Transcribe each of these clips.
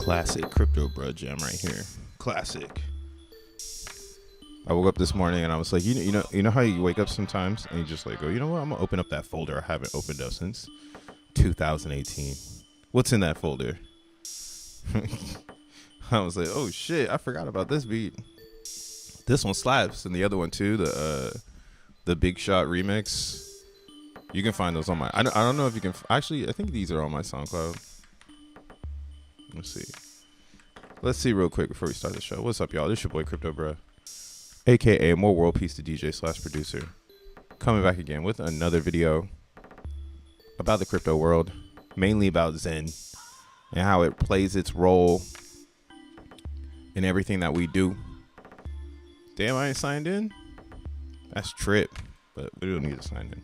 Classic crypto bro jam right here. Classic. I woke up this morning and I was like, you know how you wake up sometimes and you just like go, you know what? I'm gonna open up that folder I haven't opened up since 2018. What's in that folder? I was like, oh shit, I forgot about this beat. This one slaps, and the other one too, the Big Shot remix. You can find those on my. I don't know if you can. Actually, I think these are on my SoundCloud. Let's see real quick before we start the show. What's up, y'all? This your boy Crypto Bruh, aka More World Peace to DJ / producer, coming back again with another video about the crypto world, mainly about Zen and how it plays its role in everything that we do. Damn, I ain't signed in. That's trip, but we don't need to sign in.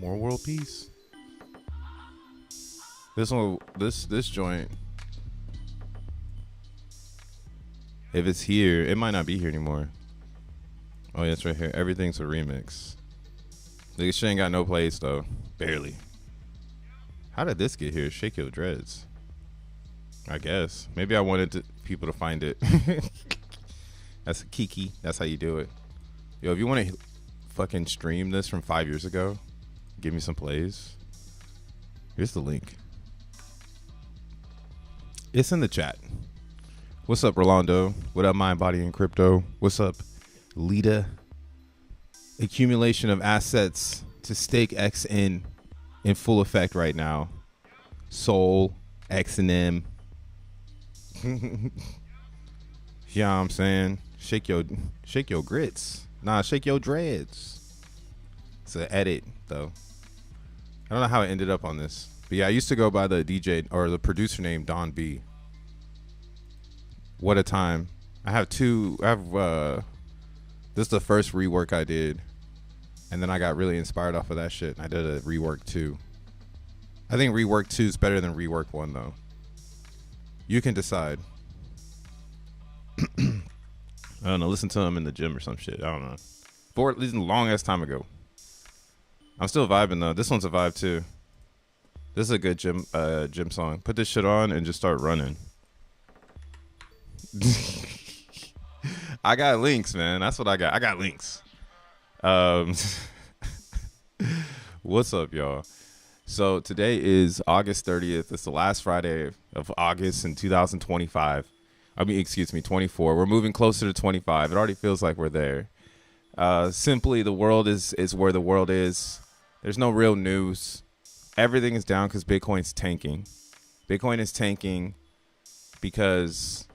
More world peace. This one, this joint, if it's here, it might not be here anymore. Oh yeah, it's right here. Everything's a remix. This shit ain't got no place though, barely. How did this get here? Shake Your Dreads. I guess maybe I wanted people to find it. That's a kiki. That's how you do it. Yo, if you want to fucking stream this from 5 years ago, give me some plays. Here's the link. It's in the chat. What's up, Rolando? What up, Mind, Body, and Crypto? What's up, Lita? Accumulation of assets to stake XN in full effect right now. Sol, XNM. Yeah, I'm saying, shake your grits. Nah, shake your dreads. It's an edit though. I don't know how it ended up on this, but yeah, I used to go by the DJ or the producer name Don B. What a time. This is the first rework I did, and then I got really inspired off of that shit. I did a rework 2. I think rework 2 is better than rework 1 though. You can decide. I don't know, listen to him in the gym or some shit. I don't know. This is a long ass time ago. I'm still vibing though. This one's a vibe too. This is a good gym song. Put this shit on and just start running. I got links, man. That's what I got. I got links. What's up, y'all? So today is August 30th. It's the last Friday of August in 2025. I mean, excuse me, 24. We're moving closer to 25. It already feels like we're there. Simply, the world is where the world is. There's no real news. Everything is down because Bitcoin's tanking. Bitcoin is tanking because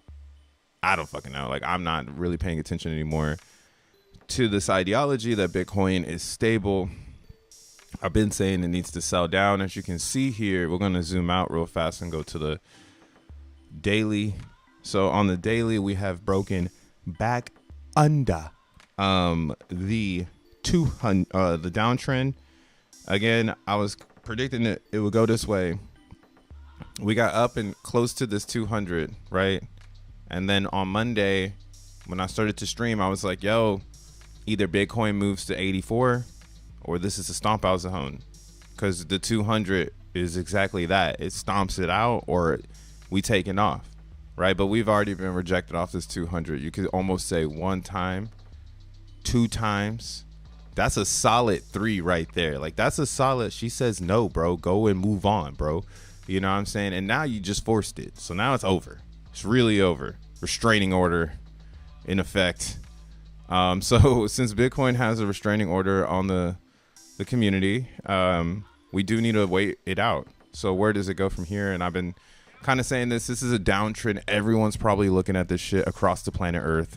I don't fucking know. Like, I'm not really paying attention anymore to this ideology that Bitcoin is stable. I've been saying it needs to sell down. As you can see here, we're going to zoom out real fast and go to the daily. So on the daily, we have broken back under the 200, the downtrend. Again, I was predicting it would go this way. We got up and close to this 200, right? And then on Monday, when I started to stream, I was like, yo, either Bitcoin moves to 84 or this is a stomp out zone, because the 200 is exactly that. It stomps it out or we taking off, right? But we've already been rejected off this 200. You could almost say 1 time, 2 times. That's a solid 3 right there. Like, that's a solid, she says, no, bro, go and move on, bro. You know what I'm saying? And now you just forced it. So now it's over. It's really over. Restraining order in effect. So since Bitcoin has a restraining order on the community, we do need to wait it out. So where does it go from here? And I've been kind of saying this is a downtrend. Everyone's probably looking at this shit across the planet Earth.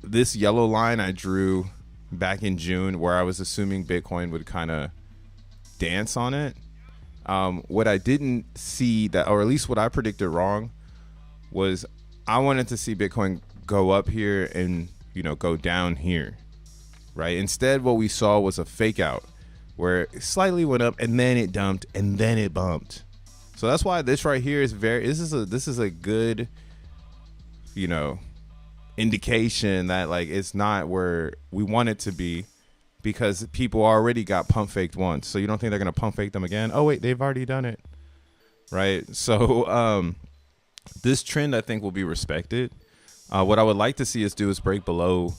This yellow line I drew back in June, where I was assuming Bitcoin would kind of dance on it. What I didn't see, that, or at least what I predicted wrong, was I wanted to see Bitcoin go up here and, you know, go down here, right? Instead, what we saw was a fake out where it slightly went up and then it dumped and then it bumped. So that's why this right here is this is a good, you know, indication that, like, it's not where we want it to be, because people already got pump faked once. So you don't think they're going to pump fake them again? Oh, wait, they've already done it. Right. So this trend, I think, will be respected. What I would like to see us do is break below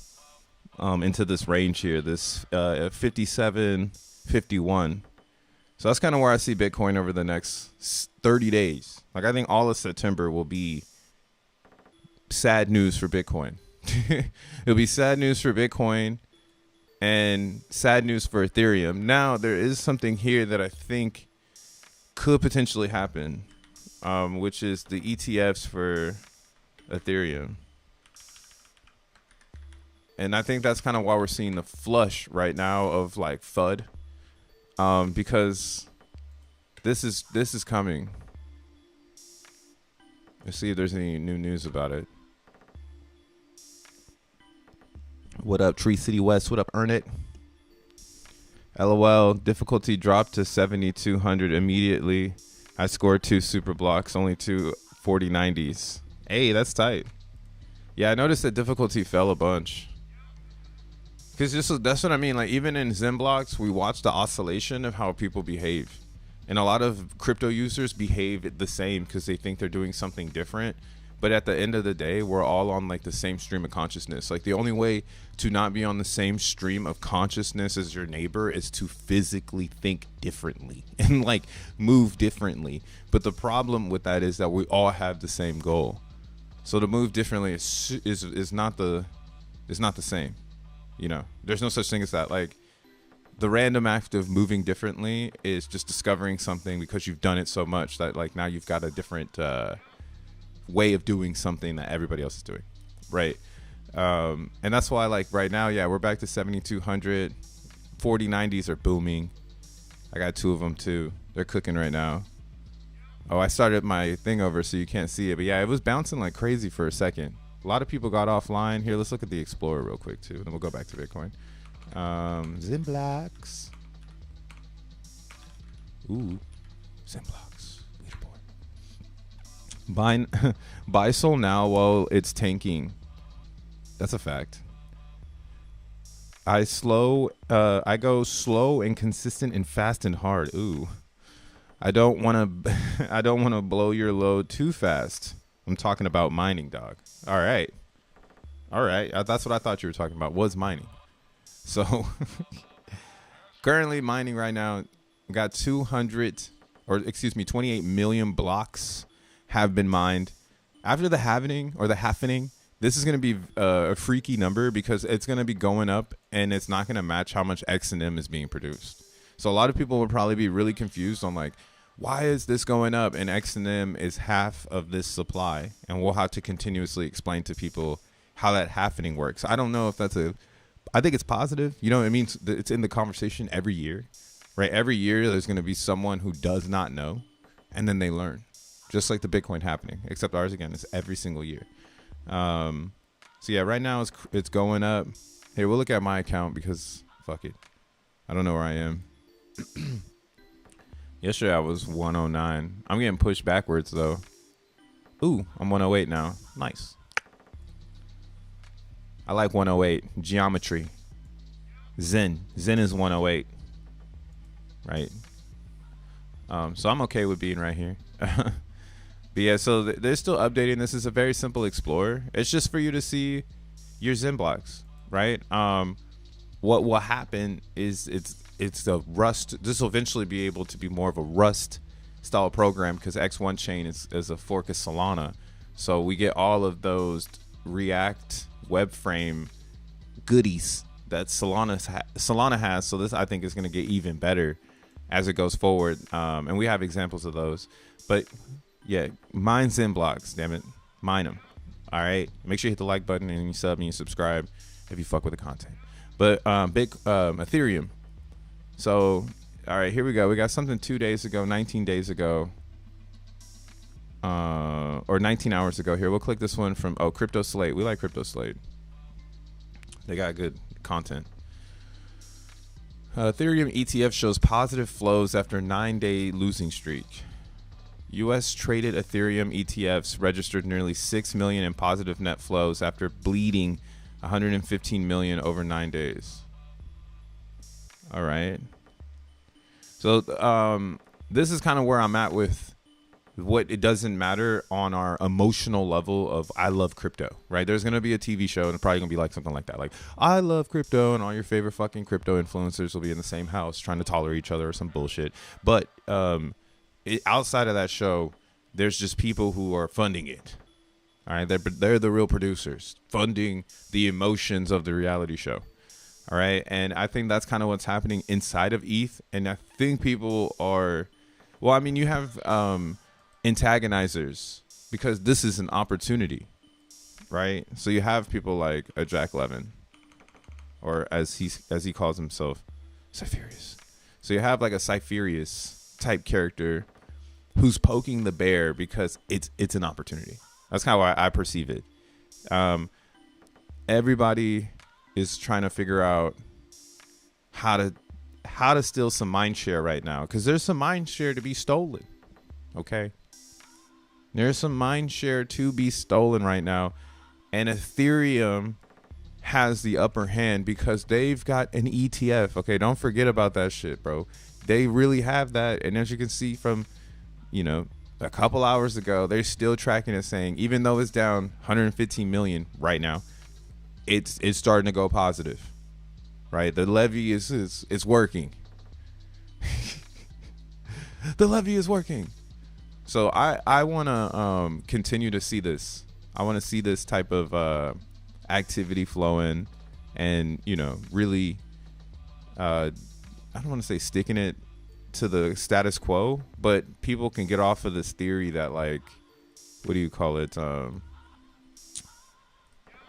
into this range here, this 57.51. So that's kind of where I see Bitcoin over the next 30 days. Like, I think all of September will be sad news for Bitcoin. It'll be sad news for Bitcoin and sad news for Ethereum. Now, there is something here that I think could potentially happen, which is the ETFs for Ethereum. And I think that's kind of why we're seeing the flush right now of like FUD, because this is coming. Let's see if there's any new news about it. What up, Tree City West? What up, Earn It? LOL, difficulty dropped to 7,200 immediately. I scored 2 super blocks, only 2 4090s. Hey, that's tight. Yeah, I noticed that difficulty fell a bunch. Because that's what I mean. Like, even in XENBLOCKs, we watch the oscillation of how people behave. And a lot of crypto users behave the same because they think they're doing something different. But at the end of the day, we're all on like the same stream of consciousness. Like, the only way to not be on the same stream of consciousness as your neighbor is to physically think differently and like move differently. But the problem with that is that we all have the same goal. So to move differently is not the same. You know, there's no such thing as that. Like, the random act of moving differently is just discovering something because you've done it so much that like now you've got a different way of doing something that everybody else is doing, right? And that's why, like, right now, yeah, we're back to 7,200. 4090s are booming. I got 2 of them too. They're cooking right now. Oh, I started my thing over so you can't see it, but yeah, it was bouncing like crazy for a second. A lot of people got offline. Here, let's look at the Explorer real quick too, and then we'll go back to Bitcoin. XENBLOCKs. Ooh, XENBLOCKs. Leaderboard. Buy Sol now while it's tanking. That's a fact. I go slow and consistent and fast and hard. Ooh. I don't want to blow your load too fast. I'm talking about mining, dog. All right. That's what I thought you were talking about, was mining. So currently mining right now, we got 28 million blocks have been mined. After the halving, this is going to be a freaky number because it's going to be going up and it's not going to match how much XNM is being produced. So a lot of people will probably be really confused on like, why is this going up and XNM is half of this supply? And we'll have to continuously explain to people how that halving works. I don't know if I think it's positive. You know, it means it's in the conversation every year, right? Every year there's going to be someone who does not know, and then they learn, just like the Bitcoin happening, except ours, again, is every single year. So yeah, right now it's going up. Here, we'll look at my account because fuck it. I don't know where I am. Yesterday I was 109. I'm getting pushed backwards though. Ooh, I'm 108 now. Nice. I like 108. Geometry. Zen is 108. Right. So I'm okay with being right here. But yeah, so they're still updating. This is a very simple explorer. It's just for you to see your XENBLOCKs, right? What will happen is it's a Rust. This will eventually be able to be more of a Rust style program because X1 chain is a fork of Solana. So we get all of those React web frame goodies that Solana has. So this, I think, is going to get even better as it goes forward. And we have examples of those. But yeah, mine XENBLOCKs, damn it. Mine them. All right. Make sure you hit the like button and you sub and you subscribe if you fuck with the content. But Ethereum. So, all right, here we go. We got something 2 days ago, 19 days ago, or 19 hours ago. Here, we'll click this one from, Crypto Slate. We like Crypto Slate. They got good content. Ethereum ETF shows positive flows after 9-day losing streak. U.S. traded Ethereum ETFs registered nearly 6 million in positive net flows after bleeding 115 million over 9 days. All right. So this is kind of where I'm at with what it doesn't matter on our emotional level of I love crypto, right? There's going to be a TV show and it's probably going to be like something like that. Like, I love crypto, and all your favorite fucking crypto influencers will be in the same house trying to tolerate each other or some bullshit. But outside of that show, there's just people who are funding it. All right. They're the real producers funding the emotions of the reality show. All right. And I think that's kind of what's happening inside of ETH. And I think people are, well, I mean, you have antagonizers because this is an opportunity, right? So you have people like a Jack Levin, or as he calls himself, Cypherius. So you have like a Cypherius type character who's poking the bear because it's an opportunity. That's kind of how I perceive it. Everybody is trying to figure out how to steal some mind share right now, because there's some mind share to be stolen. Okay, there's some mind share to be stolen right now, and Ethereum has the upper hand because they've got an ETF. Okay, don't forget about that shit, bro. They really have that, and as you can see from, you know, a couple hours ago, they're still tracking it, saying even though it's down 115 million right now, it's starting to go positive, right? The levy is working. The levy is working. So I want to continue to see this. I want to see this type of activity flowing, and, you know, really, I don't want to say sticking it to the status quo, but people can get off of this theory that, like, what do you call it?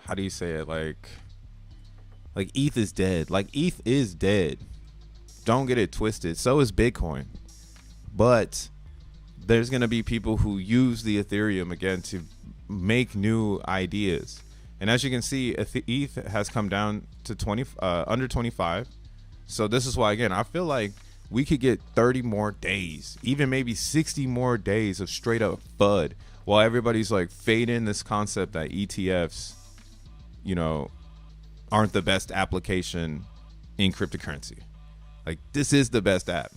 How do you say it? Like ETH is dead. Like, ETH is dead. Don't get it twisted. So is Bitcoin. But there's going to be people who use the Ethereum again to make new ideas. And as you can see, ETH has come down to under 25. So this is why, again, I feel like we could get 30 more days, even maybe 60 more days of straight up FUD, while everybody's like fading this concept that ETFs, you know, aren't the best application in cryptocurrency. Like, this is the best app,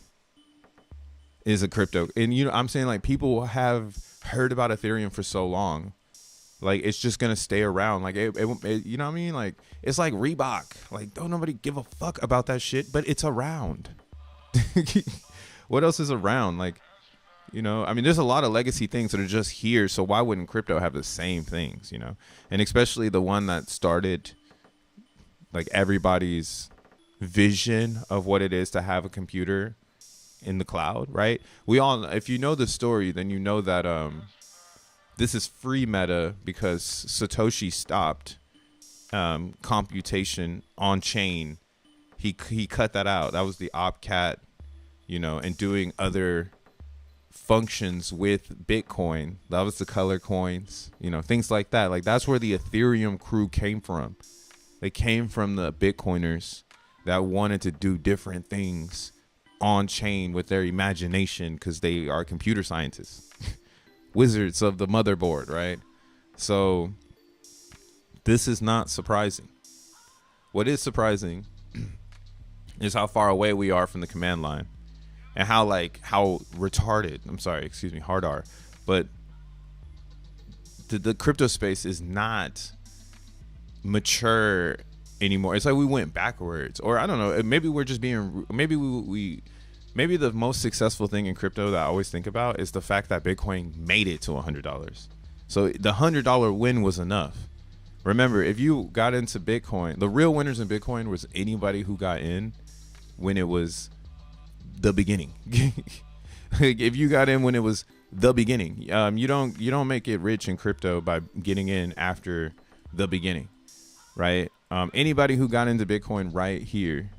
is a crypto. And, you know, I'm saying, like, people have heard about Ethereum for so long, like, it's just gonna stay around. Like, it you know what I mean? Like, it's like Reebok. Like, don't nobody give a fuck about that shit, but it's around. What else is around? Like, you know, I mean, there's a lot of legacy things that are just here, so why wouldn't crypto have the same things, you know? And especially the one that started, like, everybody's vision of what it is to have a computer in the cloud, right? We all, if you know the story, then you know that this is free meta because Satoshi stopped computation on chain. He cut that out. That was the OpCat, you know, and doing other functions with Bitcoin. That was the color coins, you know, things like that. Like, that's where the Ethereum crew came from. They came from the Bitcoiners that wanted to do different things on chain with their imagination, because they are computer scientists, wizards of the motherboard, right? So this is not surprising. What is surprising is how far away we are from the command line, and how retarded, hard are, but the crypto space is not mature anymore. It's like we went backwards, or I don't know, maybe we're just being, maybe maybe the most successful thing in crypto that I always think about is the fact that Bitcoin made it to $100. So the $100 win was enough. Remember, if you got into Bitcoin, the real winners in Bitcoin was anybody who got in when it was the beginning. If you got in when it was the beginning, you don't make it rich in crypto by getting in after the beginning, right? Anybody who got into Bitcoin right here,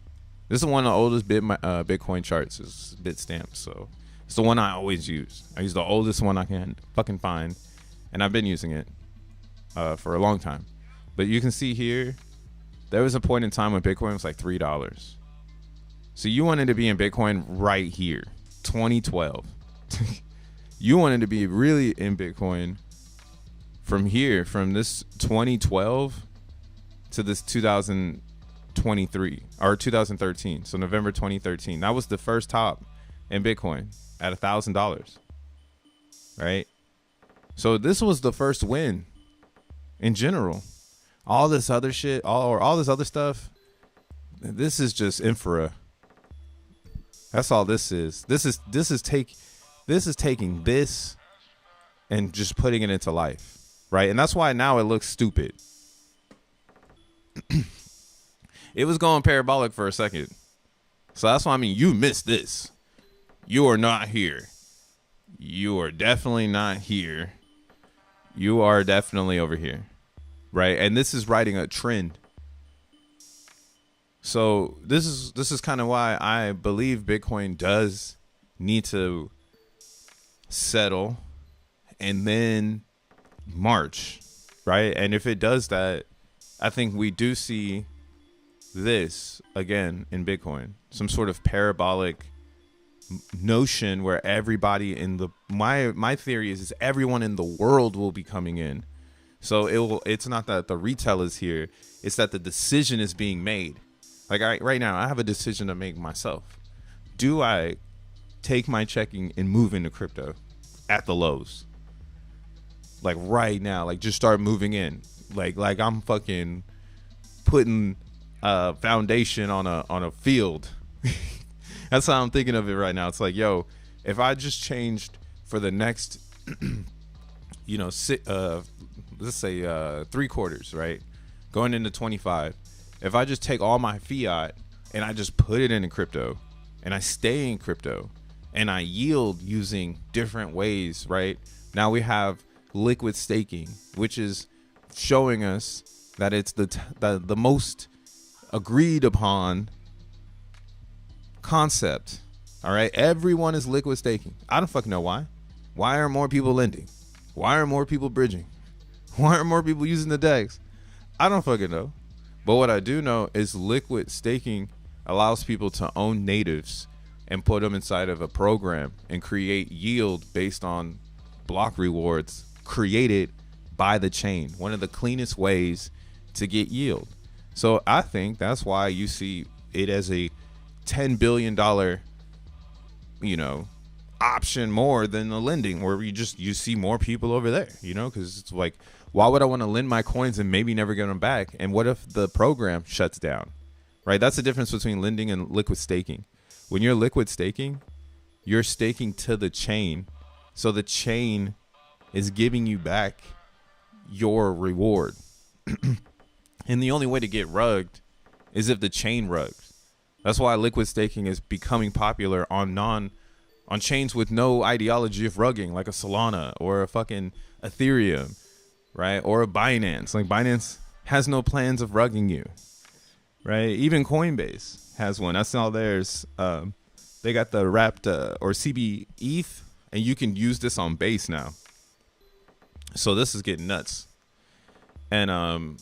this is one of the oldest Bitcoin charts, is Bitstamp, so it's the one I always use. I use the oldest one I can fucking find, and I've been using it for a long time. But you can see here, there was a point in time when Bitcoin was like $3. So you wanted to be in Bitcoin right here, 2012. You wanted to be really in Bitcoin from here, from this 2012 to this 2000, 2023 or 2013. So November 2013. That was the first top in Bitcoin at $1,000. Right? So this was the first win in general. All this other shit, all this other stuff, this is just infra. That's all this is. This is taking this and just putting it into life, right? And that's why now it looks stupid. It was going parabolic for a second. So that's why, I mean, you missed this. You are not here. You are definitely not here. You are definitely over here, right? And this is writing a trend. So this is kind of why I believe Bitcoin does need to settle and then march, right? And if it does that, I think we do see this again in Bitcoin, some sort of parabolic notion where everybody in the my theory is everyone in the world will be coming in. So it's not that the retail is here, it's that the decision is being made. Like right now I have a decision to make myself. Do I take my checking and move into crypto at the lows? Like right now, like just start moving in. Like I'm fucking putting a foundation on a field. That's how I'm thinking of it right now. It's like, yo, if I just changed for the next, let's say 3 quarters, right? Going into 25. If I just take all my fiat and I just put it into crypto and I stay in crypto and I yield using different ways, right? Now we have liquid staking, which is showing us that it's the most agreed upon concept. All right, everyone is liquid staking. I don't fucking know why. Why are more people lending? Why are more people bridging? Why are more people using the DEX? I don't fucking know. But what I do know is liquid staking allows people to own natives and put them inside of a program and create yield based on block rewards created by the chain. One of the cleanest ways to get yield. So I think that's why you see it as a $10 billion, option more than the lending, where you see more people over there, because it's like, why would I want to lend my coins and maybe never get them back? And what if the program shuts down, right? That's the difference between lending and liquid staking. When you're liquid staking, you're staking to the chain. So the chain is giving you back your reward. And the only way to get rugged is if the chain rugs. That's why liquid staking is becoming popular on chains with no ideology of rugging, like a Solana or a fucking Ethereum, right? Or a Binance. Like Binance has no plans of rugging you, right? Even Coinbase has one. I saw theirs. They got the wrapped or CB ETH, and you can use this on Base now. So this is getting nuts. And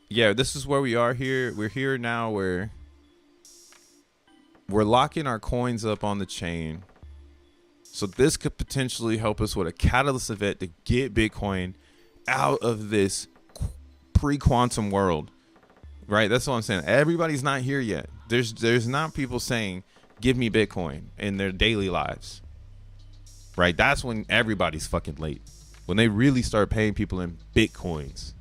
yeah, this is where we are here. We're here now where we're locking our coins up on the chain. So this could potentially help us with a catalyst event to get Bitcoin out of this pre-quantum world, right? That's what I'm saying. Everybody's not here yet. There's not people saying, give me Bitcoin in their daily lives, right? That's when everybody's fucking late. When they really start paying people in Bitcoins,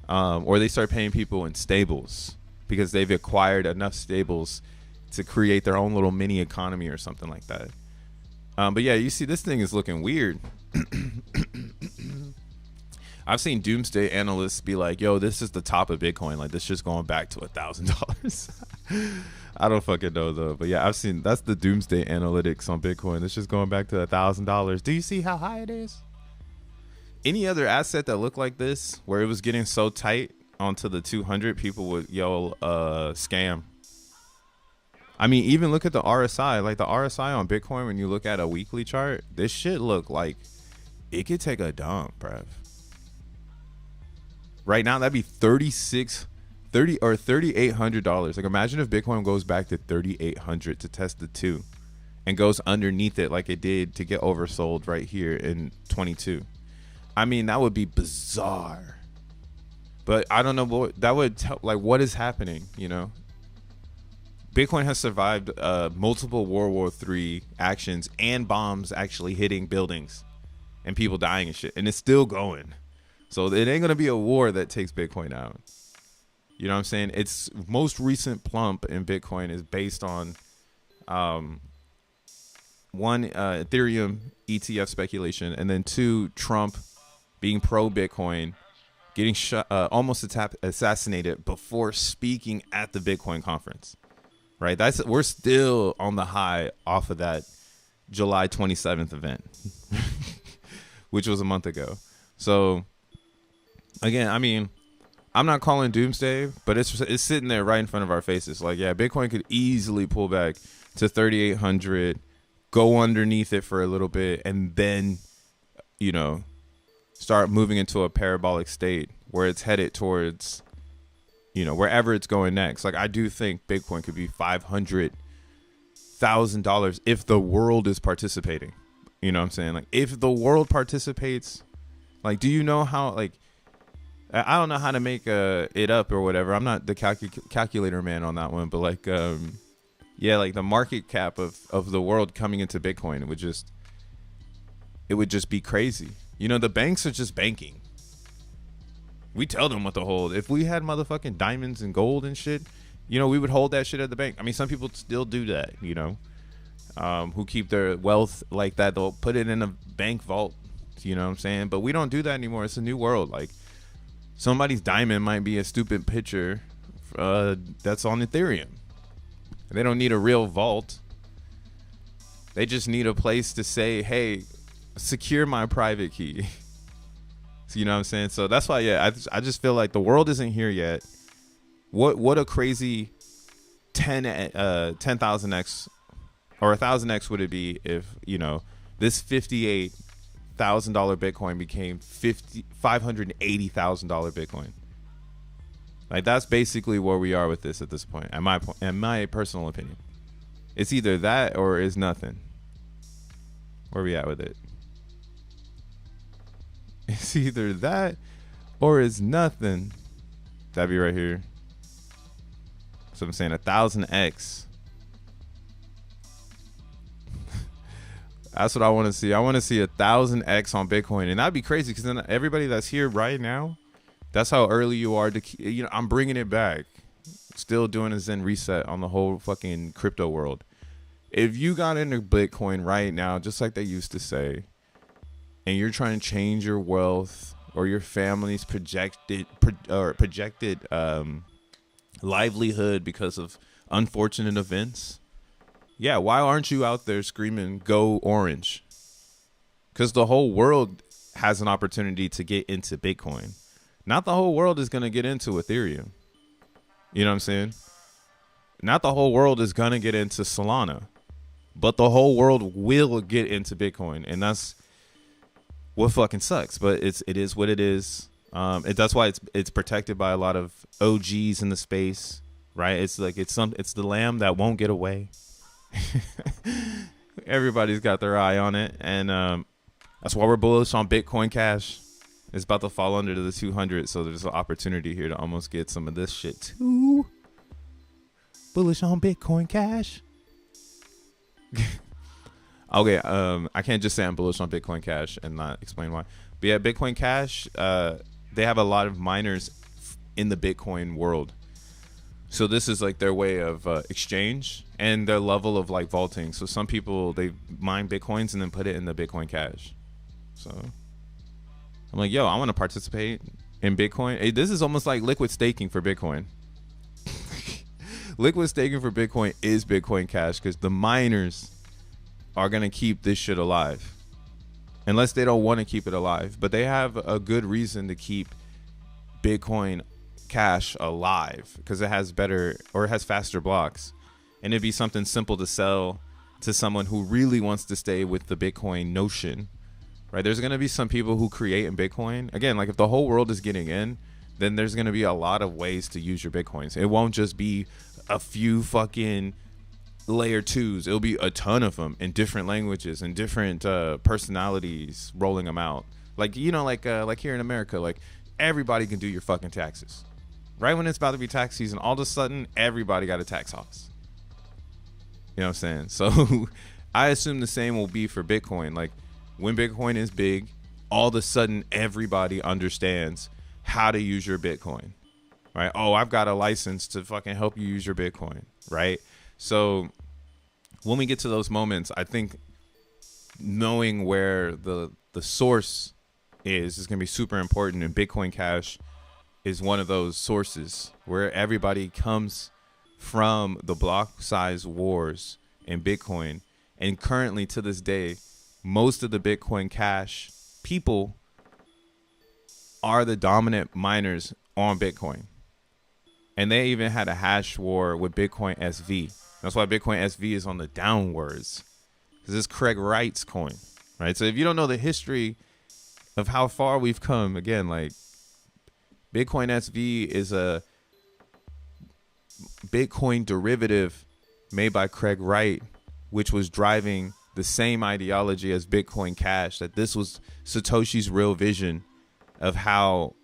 or they start paying people in stables because they've acquired enough stables to create their own little mini economy or something like that. But yeah, you see this thing is looking weird. I've seen doomsday analysts be like, yo, this is the top of Bitcoin. Like, this just going back to $1,000. I don't fucking know though. But yeah, I've seen, that's the doomsday analytics on Bitcoin. It's just going back to $1,000. Do you see how high it is? Any other asset that looked like this, where it was getting so tight onto the 200, people would yell, scam. I mean, even look at the RSI. Like the RSI on Bitcoin, when you look at a weekly chart, this shit look like it could take a dump, bruv. Right now, that'd be $3,800. Like, imagine if Bitcoin goes back to 3,800 to test the 2 and goes underneath it like it did to get oversold right here in 22. I mean, that would be bizarre. But I don't know what that would tell. Like, what is happening? You know, Bitcoin has survived multiple World War III actions and bombs actually hitting buildings and people dying and shit, and it's still going. So it ain't gonna be a war that takes Bitcoin out. You know what I'm saying? Its most recent plump in Bitcoin is based on one, Ethereum ETF speculation, and then two, Trump being pro Bitcoin, getting almost assassinated before speaking at the Bitcoin conference. Right? We're still on the high off of that July 27th event, which was a month ago. So again, I mean, I'm not calling doomsday, but it's sitting there right in front of our faces. Like, yeah, Bitcoin could easily pull back to 3,800, go underneath it for a little bit, and then, you know, start moving into a parabolic state where it's headed towards, you know, wherever it's going next. Like, I do think Bitcoin could be $500,000 if the world is participating. You know what I'm saying? Like, if the world participates, like, do you know how, like, I don't know how to make it up or whatever. I'm not the calculator man on that one, but like, yeah, like the market cap of the world coming into Bitcoin, it would just be crazy. You know, the banks are just banking. We tell them what to hold. If we had motherfucking diamonds and gold and shit, you know, we would hold that shit at the bank. I mean, some people still do that, you know, who keep their wealth like that. They'll put it in a bank vault, you know what I'm saying? But we don't do that anymore. It's a new world. Like, somebody's diamond might be a stupid picture that's on Ethereum. They don't need a real vault. They just need a place to say, hey, secure my private key. So, you know what I'm saying? So that's why, yeah, I just feel like the world isn't here yet. What a crazy 10,000x or 1,000x would it be if, you know, this $58,000 Bitcoin became $580,000 Bitcoin. Like, that's basically where we are with this at this point. In my personal opinion, it's either that or is nothing. Where we at with it? It's either that or is nothing. That'd be right here. So I'm saying 1,000x. That's what I want to see. I want to see 1,000x on Bitcoin, and that'd be crazy because then everybody that's here right now, that's how early you are to, you know, I'm bringing it back. Still doing a Zen reset on the whole fucking crypto world. If you got into Bitcoin right now, just like they used to say, and you're trying to change your wealth or your family's projected livelihood because of unfortunate events, yeah, why aren't you out there screaming, go orange? Because the whole world has an opportunity to get into Bitcoin. Not the whole world is going to get into Ethereum. You know what I'm saying? Not the whole world is going to get into Solana. But the whole world will get into Bitcoin. And that's what fucking sucks. But it is what it is. That's why it's protected by a lot of OGs in the space. Right? It's like it's the lamb that won't get away. Everybody's got their eye on it. And that's why we're bullish on Bitcoin Cash. It's about to fall under the 200, so there's an opportunity here to almost get some of this shit too. Bullish on Bitcoin Cash. Okay, I can't just say I'm bullish on Bitcoin Cash and not explain why. But yeah, Bitcoin Cash, they have a lot of miners in the Bitcoin world. So this is like their way of exchange and their level of like vaulting. So some people, they mine Bitcoins and then put it in the Bitcoin Cash. So I'm like, yo, I want to participate in Bitcoin. Hey, this is almost like liquid staking for Bitcoin. Liquid staking for Bitcoin is Bitcoin Cash because the miners are going to keep this shit alive. Unless they don't want to keep it alive. But they have a good reason to keep Bitcoin Cash alive because it has better or it has faster blocks. And it'd be something simple to sell to someone who really wants to stay with the Bitcoin notion. Right, there's going to be some people who create in Bitcoin. Again, like if the whole world is getting in, then there's going to be a lot of ways to use your Bitcoins. It won't just be a few fucking layer 2s. It'll be a ton of them in different languages and different personalities rolling them out. Like, you know, like here in America, like everybody can do your fucking taxes. Right when it's about to be tax season, all of a sudden, everybody got a tax office. You know what I'm saying? So I assume the same will be for Bitcoin. Like when Bitcoin is big, all of a sudden, everybody understands how to use your Bitcoin. Right? Oh, I've got a license to fucking help you use your Bitcoin. Right? So when we get to those moments, I think knowing where the source is going to be super important, and Bitcoin Cash is one of those sources where everybody comes from the block size wars in Bitcoin. And currently to this day, most of the Bitcoin Cash people are the dominant miners on Bitcoin. And they even had a hash war with Bitcoin SV. That's why Bitcoin SV is on the downwards, because it's Craig Wright's coin, right? So if you don't know the history of how far we've come, again, like Bitcoin SV is a Bitcoin derivative made by Craig Wright, which was driving the same ideology as Bitcoin Cash, that this was Satoshi's real vision of how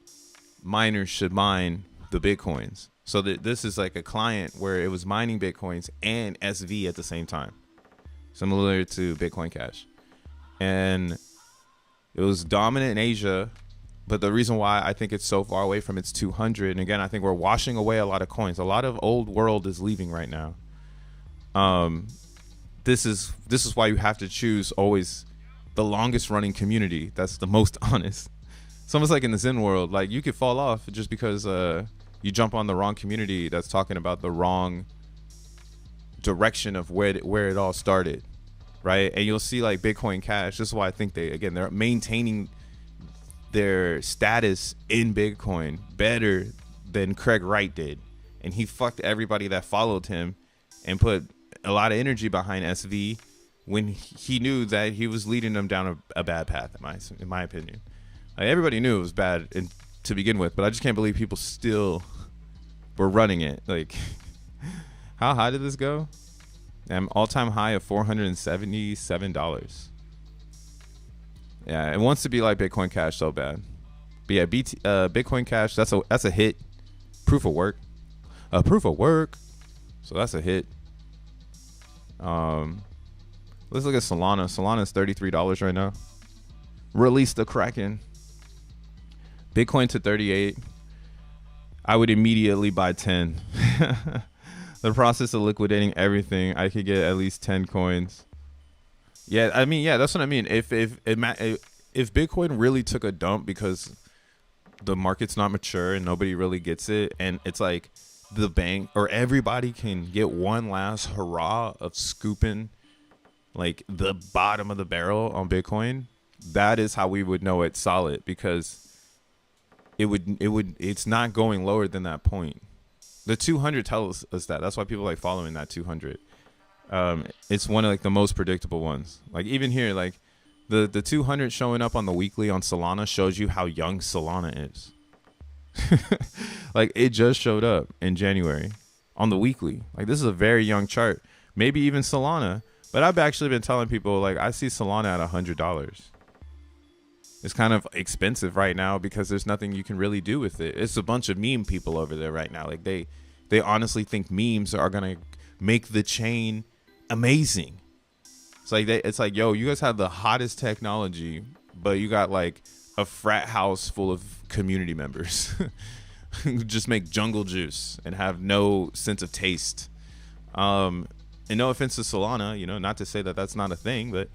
miners should mine the Bitcoins. So that this is like a client where it was mining Bitcoins and SV at the same time, similar to Bitcoin Cash. And it was dominant in Asia, but the reason why I think it's so far away from its 200, and again, I think we're washing away a lot of coins. A lot of old world is leaving right now. This is why you have to choose always the longest running community that's the most honest. It's almost like in the Zen world, like you could fall off just because you jump on the wrong community that's talking about the wrong direction of where it all started, right? And you'll see like Bitcoin Cash. This is why I think they're maintaining their status in Bitcoin better than Craig Wright did, and he fucked everybody that followed him and put a lot of energy behind SV when he knew that he was leading them down a bad path. In my opinion, like, everybody knew it was bad to begin with, but I just can't believe people still were running it. Like, how high did this go? All-time high of $477. Yeah, it wants to be like Bitcoin Cash so bad. But yeah, Bitcoin Cash, that's a hit. Proof of work. Proof of work. So that's a hit. Let's look at Solana. Solana is $33 right now. Release the Kraken. Bitcoin to 38. I would immediately buy 10. The process of liquidating everything, I could get at least 10 coins. Yeah, I mean, yeah, that's what I mean. If Bitcoin really took a dump because the market's not mature and nobody really gets it, and it's like the bank or everybody can get one last hurrah of scooping like the bottom of the barrel on Bitcoin, that is how we would know it's solid, because it's not going lower than that point. The 200 tells us that. That's why people like following that 200. It's one of like the most predictable ones. Like even here, like the 200 showing up on the weekly on Solana shows you how young Solana is. Like it just showed up in January on the weekly. Like this is a very young chart. Maybe even Solana, but I've actually been telling people like I see Solana at $100. It's kind of expensive right now because there's nothing you can really do with it. It's a bunch of meme people over there right now. Like they honestly think memes are gonna make the chain amazing. It's like, yo, you guys have the hottest technology, but you got like a frat house full of community members who just make jungle juice and have no sense of taste. And no offense to Solana, not to say that that's not a thing, but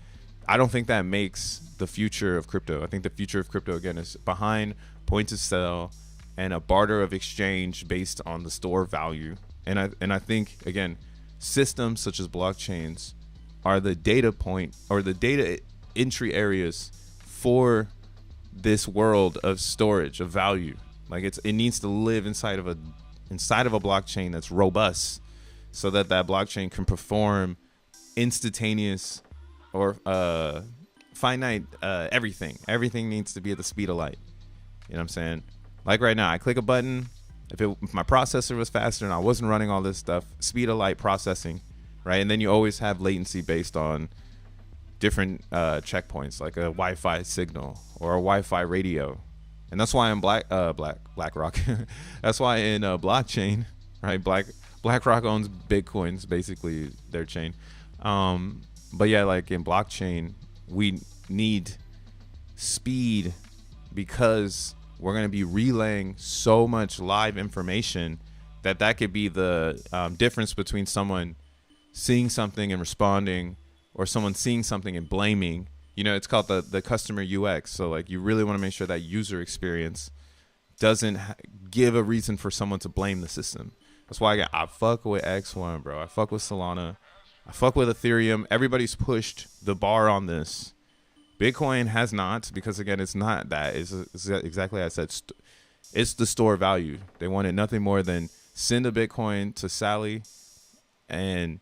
I don't think that makes the future of crypto. I think the future of crypto, again, is behind point of sale and a barter of exchange based on the store value. And I think, again, systems such as blockchains are the data point or the data entry areas for this world of storage of value. Like it needs to live inside of a blockchain that's robust, so that blockchain can perform instantaneous or finite everything. Everything needs to be at the speed of light. You know what I'm saying? Like right now, I click a button. If my processor was faster and I wasn't running all this stuff, speed of light processing, right? And then you always have latency based on different checkpoints, like a Wi-Fi signal or a Wi-Fi radio. And that's why in BlackRock, that's why in blockchain, right? BlackRock owns Bitcoins, basically their chain. But yeah, like in blockchain, we need speed because we're going to be relaying so much live information that could be the difference between someone seeing something and responding, or someone seeing something and blaming. You know, it's called the customer UX. So like, you really want to make sure that user experience doesn't give a reason for someone to blame the system. That's why I fuck with X1, bro. I fuck with Solana. I fuck with Ethereum. Everybody's pushed the bar on this. Bitcoin has not, because again, it's not that. It's exactly as I said. It's the store value. They wanted nothing more than send a Bitcoin to Sally and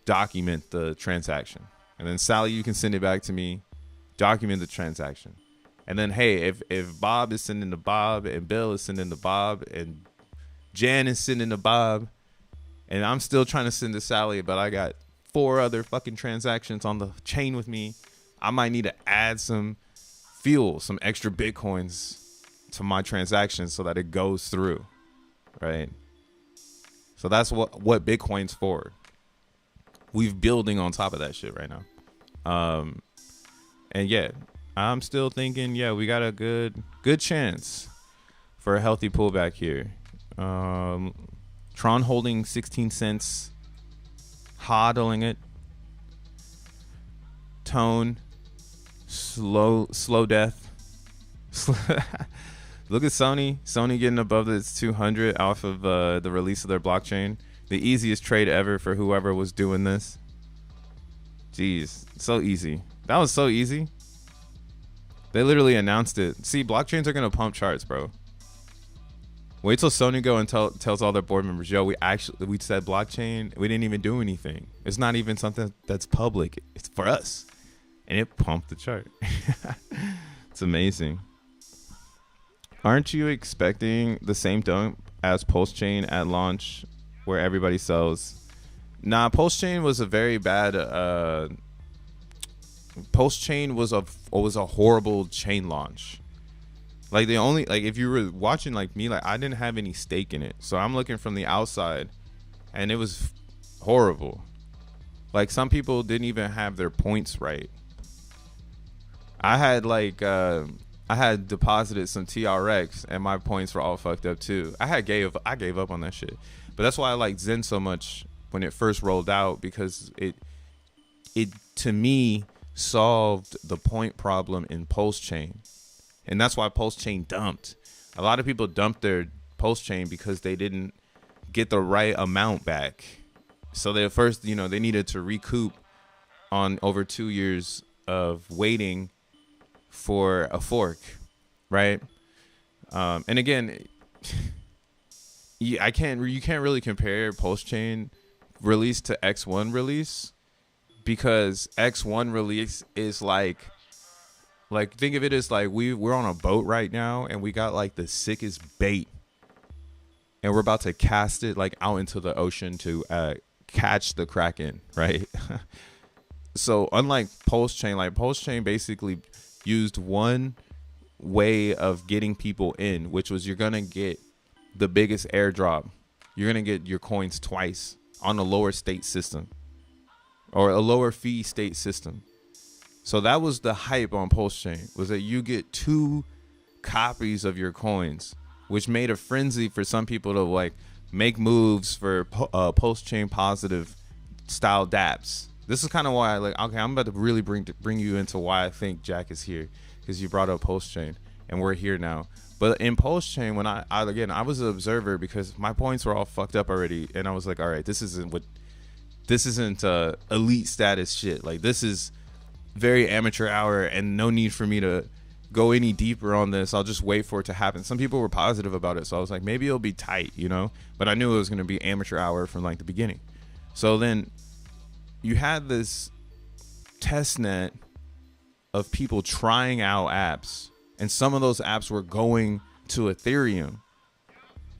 document the transaction. And then Sally, you can send it back to me, document the transaction. And then, hey, if Bob is sending to Bob, and Bill is sending to Bob, and Jan is sending to Bob, and I'm still trying to send to Sally, but I got 4 other fucking transactions on the chain with me, I might need to add some fuel, some extra Bitcoins to my transactions so that it goes through, right? So that's what Bitcoin's for. We're building on top of that shit right now. And yeah, I'm still thinking, yeah, we got a good chance for a healthy pullback here. Tron holding 16 cents, hodling it. Tone, slow death. Look at Sony getting above its 200 off of the release of their blockchain. The easiest trade ever for whoever was doing this. Jeez, so easy. That was so easy. They literally announced it. See, blockchains are gonna pump charts, bro. Wait till Sony go and tells all their board members, yo, we said blockchain. We didn't even do anything. It's not even something that's public. It's for us. And it pumped the chart. It's amazing. Aren't you expecting the same dump as Pulse-Chain at launch where everybody sells? Nah, Pulse-Chain was a very bad Pulse-Chain was a horrible chain launch. Like if you were watching like me, like I didn't have any stake in it. So I'm looking from the outside and it was horrible. Like some people didn't even have their points right. I had deposited some TRX and my points were all fucked up too. I gave up on that shit. But that's why I like Zen so much when it first rolled out, because it to me solved the point problem in Pulse-Chain. And that's why Pulse-Chain dumped. A lot of people dumped their Pulse-Chain because they didn't get the right amount back. So they first, they needed to recoup on over 2 years of waiting for a fork, right? And again, you can't really compare Pulse-Chain release to X1 release, because X1 release is like think of it as like we're on a boat right now and we got like the sickest bait and we're about to cast it like out into the ocean to catch the Kraken, right? So unlike Pulse-Chain, like Pulse-Chain basically used one way of getting people in, which was you're gonna get the biggest airdrop. You're gonna get your coins twice on a lower state system or a lower fee state system. So that was the hype on Pulse-Chain, was that you get 2 copies of your coins, which made a frenzy for some people to like make moves for Pulse-Chain positive style dApps. This is kind of why I'm about to really bring you into why I think Jack is here, because you brought up Pulse-Chain and we're here now. But in Pulse-Chain, when I was an observer because my points were all fucked up already, and I was like, all right, this isn't elite status shit. Like this is very amateur hour and no need for me to go any deeper on this. I'll just wait for it to happen. Some people were positive about it, so I was like, maybe it'll be tight, but I knew it was going to be amateur hour from like the beginning. So then you had this test net of people trying out apps, and some of those apps were going to Ethereum,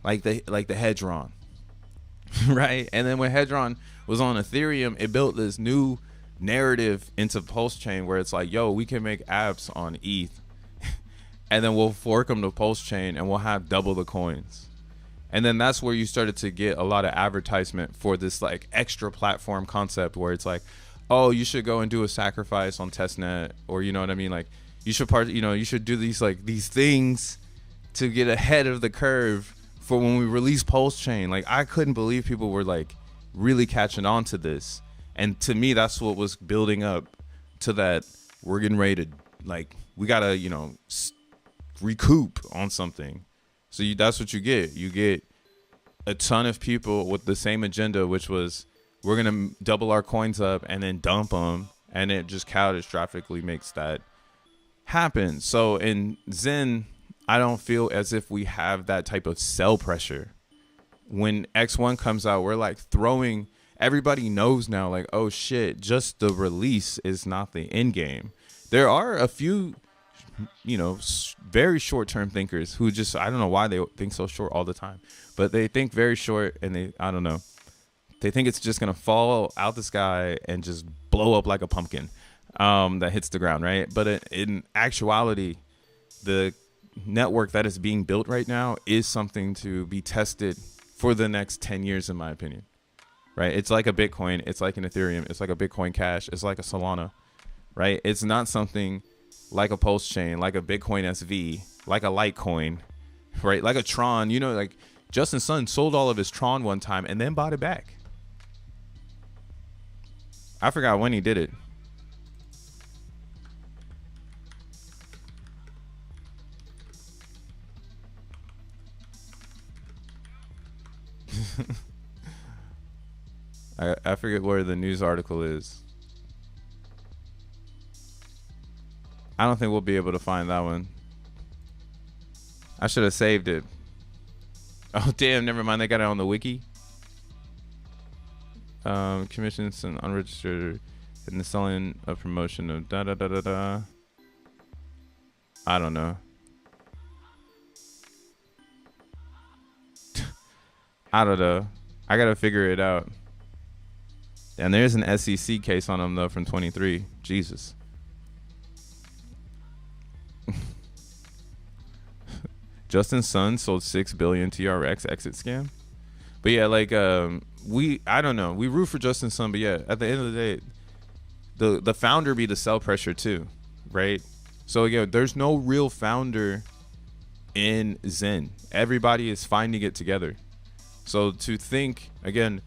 like the Hedron, right? And then when Hedron was on Ethereum, it built this new narrative into Pulse-Chain where it's like, yo, we can make apps on ETH and then we'll fork them to Pulse Chain, and we'll have double the coins. And then that's where you started to get a lot of advertisement for this like extra platform concept, where it's like, oh, you should go and do a sacrifice on testnet, or you know what I mean, like you should you should do these things to get ahead of the curve for when we release Pulse Chain. Like, I couldn't believe people were like really catching on to this. And to me, that's what was building up to that. We're getting ready to, like, we gotta, recoup on something. So that's what you get. You get a ton of people with the same agenda, which was, we're gonna double our coins up and then dump them, and it just catastrophically makes that happen. So in Zen, I don't feel as if we have that type of sell pressure. When X1 comes out, we're like throwing, everybody knows now, like, oh shit, just the release is not the end game. There are a few, very short-term thinkers who just, I don't know why they think so short all the time, but they think very short, and I don't know. They think it's just going to fall out the sky and just blow up like a pumpkin that hits the ground, right? But in actuality, the network that is being built right now is something to be tested for the next 10 years, in my opinion, right? It's like a Bitcoin. It's like an Ethereum. It's like a Bitcoin Cash. It's like a Solana, right? It's not something like a Pulse Chain, like a Bitcoin SV, like a Litecoin, right? Like a Tron. Like Justin Sun sold all of his Tron one time and then bought it back. I forgot when he did it. I forget where the news article is. I don't think we'll be able to find that one. I should have saved it. Oh, damn, never mind. They got it on the wiki. Commissions and unregistered in the selling of promotion of da-da-da-da-da. I don't know. I don't know. I gotta figure it out. And there's an SEC case on them though from 23. Jesus. Justin Sun sold 6 billion TRX exit scam. But yeah, like I don't know. We root for Justin Sun, but yeah, at the end of the day, the founder be the sell pressure too, right? So again, there's no real founder in Zen. Everybody is finding it together. So to think again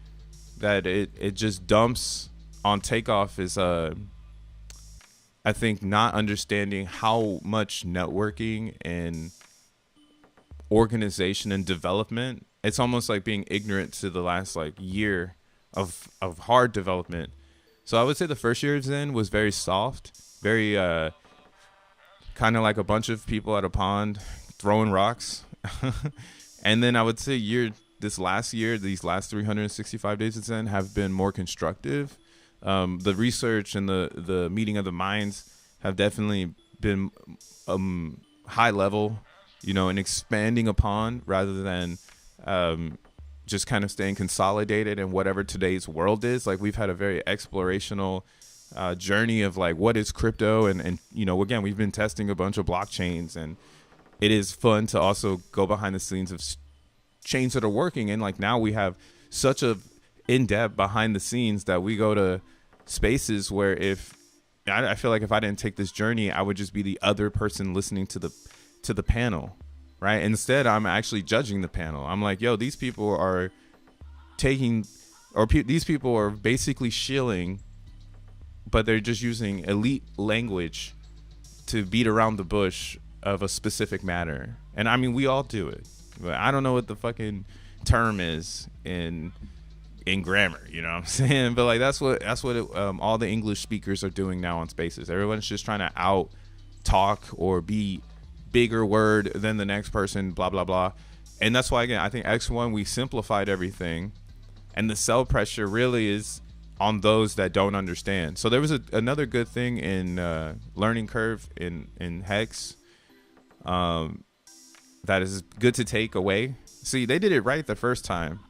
that it just dumps on takeoff is I think not understanding how much networking and organization and development. It's almost like being ignorant to the last like year of hard development. So I would say the first year of Zen was very soft, very kind of like a bunch of people at a pond throwing rocks. And then I would say these last 365 days of Zen have been more constructive. The research and the meeting of the minds have definitely been high level, and expanding upon rather than just kind of staying consolidated in whatever today's world is. Like, we've had a very explorational journey of like, what is crypto? And again, we've been testing a bunch of blockchains, and it is fun to also go behind the scenes of chains that are working. And like, now we have such a in-depth behind the scenes that we go to spaces where I feel like if I didn't take this journey, I would just be the other person listening to the panel, right? Instead, I'm actually judging the panel. I'm like, yo, these people are these people are basically shilling, but they're just using elite language to beat around the bush of a specific matter. And I mean, we all do it, but I don't know what the fucking term is in grammar, you know what I'm saying? But like, that's what all the English speakers are doing now on Spaces. Everyone's just trying to out talk or be bigger word than the next person, blah blah blah. And that's why, again, I think X1, we simplified everything, and the sell pressure really is on those that don't understand. So there was another good thing in learning curve in Hex that is good to take away. See, they did it right the first time.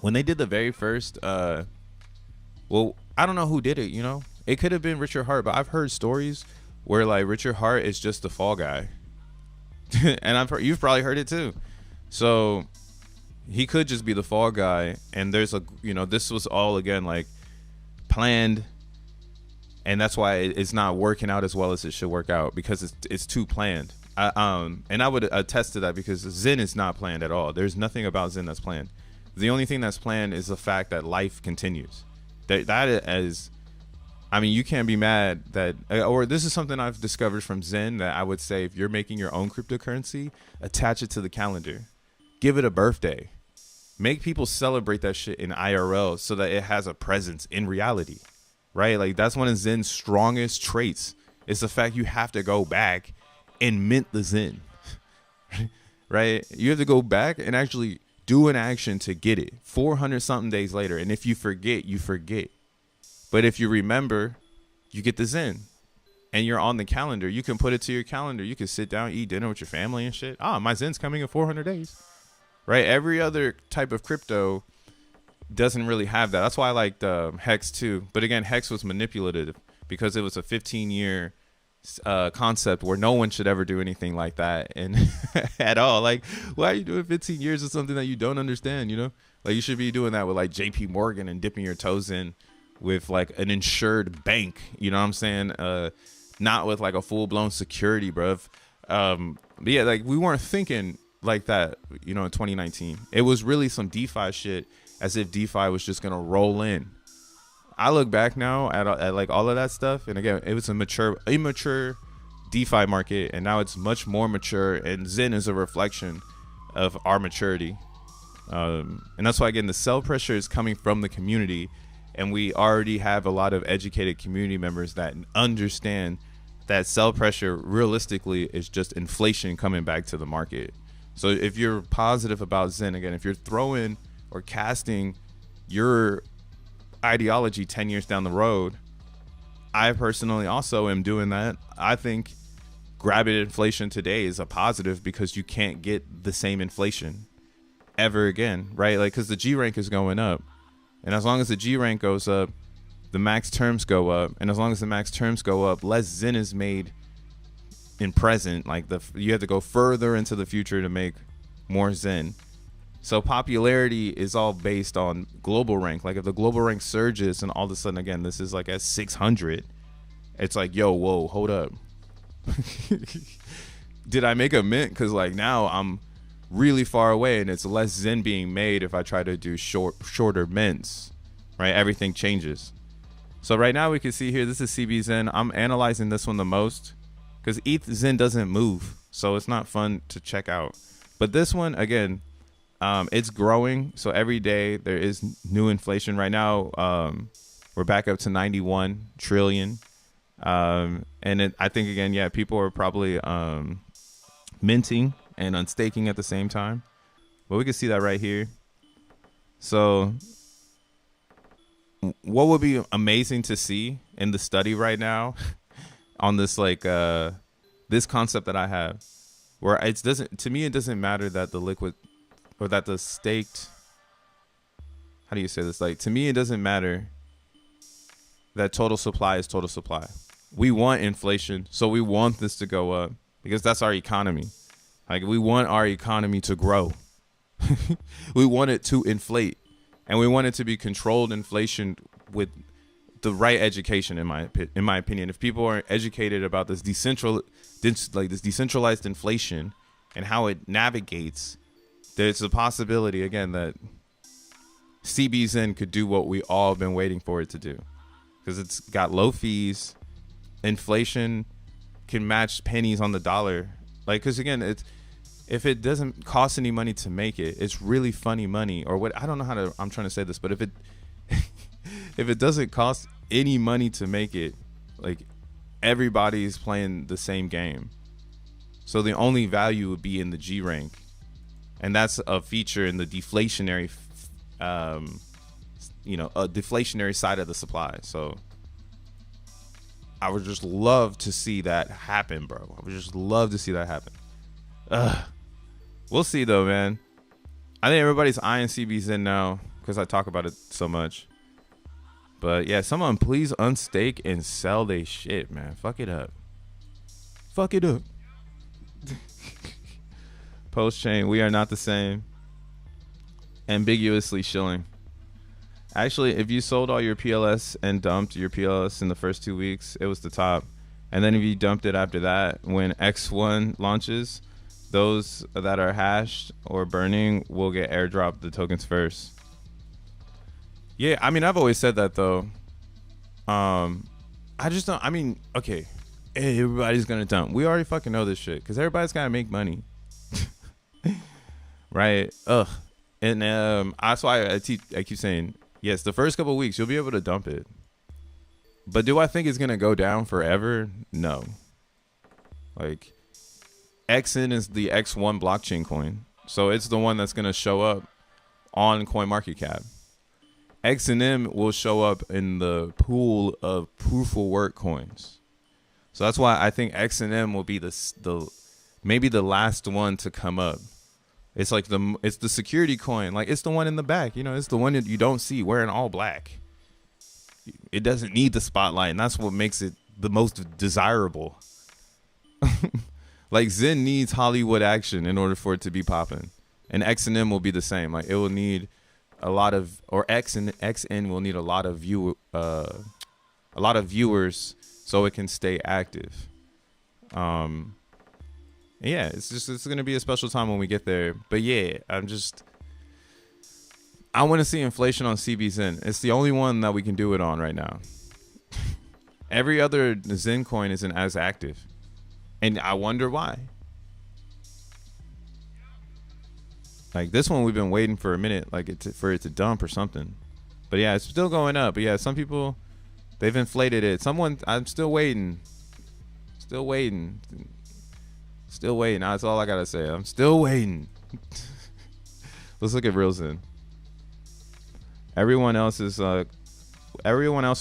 When they did the very first, well, I don't know who did it, It could have been Richard Hart, but I've heard stories where like Richard Hart is just the fall guy. And you've probably heard it too. So he could just be the fall guy, and there's a, you know, this was all again like planned, and that's why it's not working out as well as it should work out, because it's too planned. And I would attest to that, because Zen is not planned at all. There's nothing about Zen that's planned. The only thing that's planned is the fact that life continues. That is, I mean, you can't be mad that, or this is something I've discovered from Zen, that I would say, if you're making your own cryptocurrency, attach it to the calendar. Give it a birthday. Make people celebrate that shit in IRL so that it has a presence in reality, right? Like, that's one of Zen's strongest traits. It's the fact you have to go back and mint the Zen, right? You have to go back and actually do an action to get it 400 something days later. And if you forget, you forget. But if you remember, you get the Zen, and you're on the calendar. You can put it to your calendar. You can sit down, eat dinner with your family and shit. My Zen's coming in 400 days. Right? Every other type of crypto doesn't really have that. That's why I liked Hex too. But again, Hex was manipulative because it was a 15-year concept where no one should ever do anything like that, and at all. Like, why are you doing 15 years of something that you don't understand? You know, like, you should be doing that with like JP Morgan and dipping your toes in with like an insured bank. You know what I'm saying? Not with like a full-blown security, bruv. But yeah, like, we weren't thinking like that, you know, in 2019. It was really some DeFi shit, as if DeFi was just gonna roll in. I look back now at like all of that stuff, and again, it was a immature DeFi market, and now it's much more mature, and Zen is a reflection of our maturity. And that's why, again, the sell pressure is coming from the community, and we already have a lot of educated community members that understand that sell pressure realistically is just inflation coming back to the market. So if you're positive about Zen, again, if you're throwing or casting your ideology 10 years down the road, I personally also am doing that. I think grabbing inflation today is a positive, because you can't get the same inflation ever again, right? Like, because the G rank is going up, and as long as the G rank goes up, the max terms go up, and as long as the max terms go up, less Zen is made in present. Like, you have to go further into the future to make more Zen. So popularity is all based on global rank. Like, if the global rank surges and all of a sudden, again, this is like at 600, it's like, yo, whoa, hold up. Did I make a mint? Because like, now I'm really far away, and it's less Zen being made if I try to do shorter mints, right? Everything changes. So right now we can see here, this is CB Zen. I'm analyzing this one the most because ETH Zen doesn't move, so it's not fun to check out. But this one, again, it's growing. So every day there is new inflation. Right now, we're back up to 91 trillion. I think, again, yeah, people are probably minting and unstaking at the same time. But we can see that right here. So what would be amazing to see in the study right now on this, like, this concept that I have, where it doesn't matter that the liquid or that the staked, how do you say this? Like, to me, it doesn't matter that total supply is total supply. We want inflation, so we want this to go up because that's our economy. Like, we want our economy to grow. We want it to inflate, and we want it to be controlled inflation with the right education. In my opinion, if people are educated about this decentralized inflation and how it navigates, there's a possibility, again, that CBZN could do what we all have been waiting for it to do, because it's got low fees. Inflation can match pennies on the dollar. Like, because again, if it doesn't cost any money to make it, it's really funny money, or what, I don't know how to, I'm trying to say this, but if it if it doesn't cost any money to make it, like, everybody's playing the same game. So the only value would be in the G rank, and that's a feature in the deflationary a deflationary side of the supply. So I would just love to see that happen, bro. I would just love to see that happen. We'll see, though, man. I think everybody's eyeing CBZN now because I talk about it so much. But yeah, someone please unstake and sell they shit, man. Fuck it up. Fuck it up. Post chain, we are not the same. Ambiguously shilling. Actually, if you sold all your PLS and dumped your PLS in the first 2 weeks, it was the top. And then if you dumped it after that, when X1 launches, those that are hashed or burning will get airdropped the tokens first. Yeah, I mean, I've always said that though. I just don't. I mean, okay, everybody's gonna dump. We already fucking know this shit because everybody's gotta make money, right? Ugh. And that's why I keep saying yes. The first couple of weeks you'll be able to dump it, but do I think it's gonna go down forever? No. Like, XN is the X1 blockchain coin, so it's the one that's gonna show up on CoinMarketCap. XNM will show up in the pool of proof of work coins. So that's why I think XNM will be the maybe the last one to come up. It's like it's the security coin. Like, it's the one in the back, you know, it's the one that you don't see wearing all black. It doesn't need the spotlight, and that's what makes it the most desirable. Like, XEN needs Hollywood action in order for it to be popping. And XNM will be the same. Like, it will need a lot of, or XN will need a lot of viewers so it can stay active. Yeah, it's gonna be a special time when we get there. But yeah, I want to see inflation on CBZen. It's the only one that we can do it on right now. Every other Zen coin isn't as active, and I wonder why. Like, this one, we've been waiting for a minute, like for it to dump or something. But yeah, it's still going up. But yeah, some people, they've inflated it. I'm still waiting. Still waiting. That's all I gotta say. I'm still waiting. Let's look at Real Zen. Everyone else will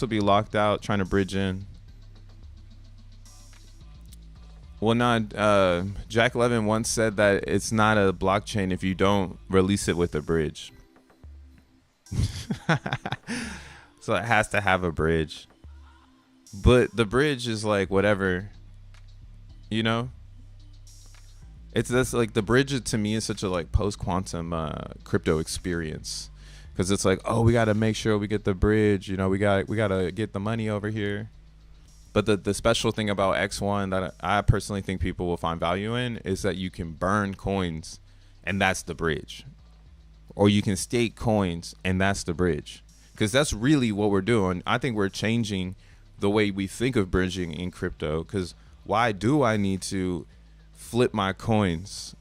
be locked out trying to bridge in. Well, Jack Levin once said that it's not a blockchain if you don't release it with a bridge. So it has to have a bridge. But the bridge is like whatever, you know? That's like, the bridge to me is such a like post-quantum crypto experience. Because it's like, oh, we got to make sure we get the bridge. You know, we got to get the money over here. But the special thing about X1 that I personally think people will find value in is that you can burn coins, and that's the bridge. Or you can stake coins, and that's the bridge. Because that's really what we're doing. I think we're changing the way we think of bridging in crypto. Because why do I need to flip my coins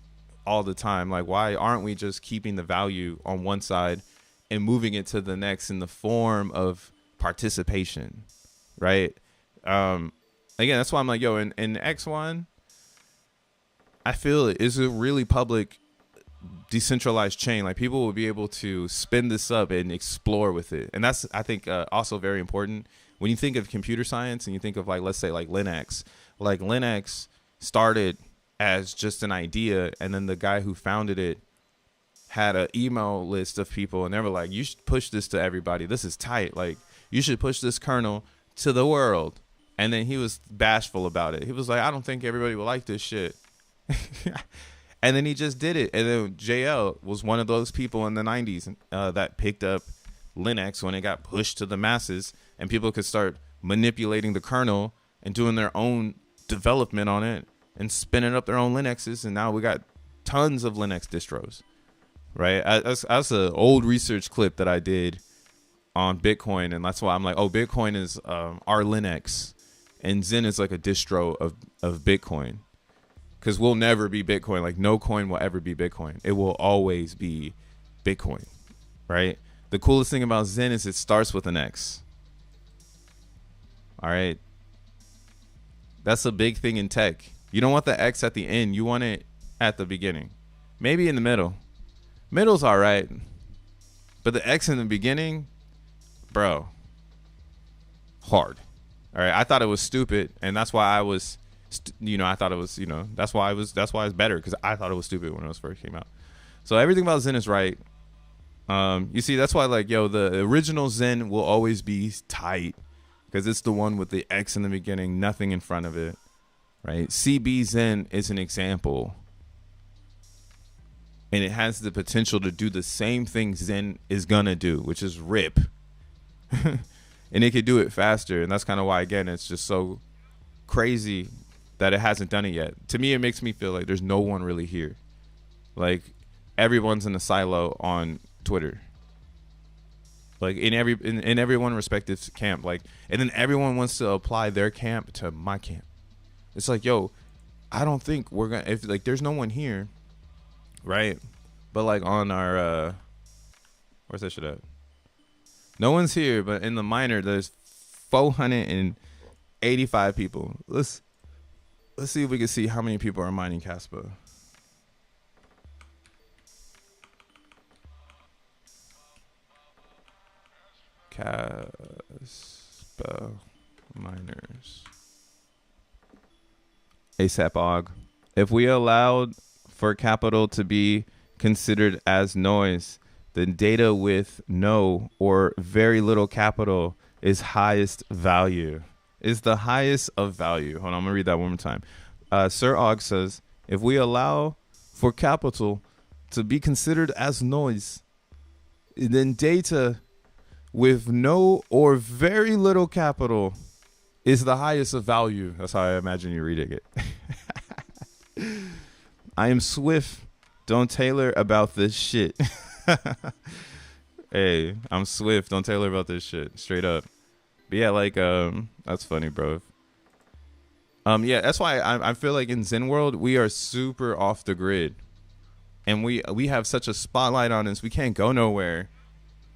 all the time? Like, why aren't we just keeping the value on one side and moving it to the next in the form of participation, right? Again, that's why I'm like, yo, in X1, I feel it is a really public, decentralized chain. Like, people will be able to spin this up and explore with it. And that's, I think, also very important. When you think of computer science and you think of, like, let's say like Linux started as just an idea, and then the guy who founded it had an email list of people, and they were like, you should push this to everybody. This is tight. Like, you should push this kernel to the world. And then he was bashful about it. He was like, I don't think everybody will like this shit. And then he just did it. And then JL was one of those people in the 90s that picked up Linux when it got pushed to the masses, and people could start manipulating the kernel and doing their own development on it and spinning up their own Linuxes. And now we got tons of Linux distros, right? That's an old research clip that I did on Bitcoin. And that's why I'm like, oh, Bitcoin is our Linux. And Zen is like a distro of Bitcoin, because we'll never be Bitcoin. Like, no coin will ever be Bitcoin. It will always be Bitcoin, right? The coolest thing about Zen is it starts with an X. All right. That's a big thing in tech. You don't want the X at the end. You want it at the beginning. Maybe in the middle. Middle's all right. But the X in the beginning, bro, hard. All right, I thought it was stupid, and that's why I was, I thought it was, that's why it's better, because I thought it was stupid when it first came out. So everything about Zen is right. You see, that's why, like, yo, the original Zen will always be tight, because it's the one with the X in the beginning, nothing in front of it, right? CB Zen is an example and it has the potential to do the same thing Zen is gonna do, which is rip. And it could do it faster, and that's kind of why, again, it's just so crazy that it hasn't done it yet. To me, it makes me feel like there's no one really here. Like, everyone's in a silo on Twitter. Like, in everyone respective camp. Like, and then everyone wants to apply their camp to my camp. It's like, yo, I don't think we're gonna, if like there's no one here, right? But like on our where's that shit at? No one's here, but in the miner there's 485 people. Let's see if we can see how many people are mining Caspa. Caspa miners. ASAP Og. If we allowed for capital to be considered as noise, then data with no or very little capital is highest value. Is the highest of value. Hold on, I'm gonna read that one more time. Sir Og says, if we allow for capital to be considered as noise, then data with no or very little capital is the highest of value. That's how I imagine you reading it. I am swift. Don't tailor about this shit. Hey, I'm swift. Don't tailor about this shit. Straight up. But yeah, like, that's funny, bro. Yeah, that's why I feel like in Zen world, we are super off the grid. And we have such a spotlight on us. We can't go nowhere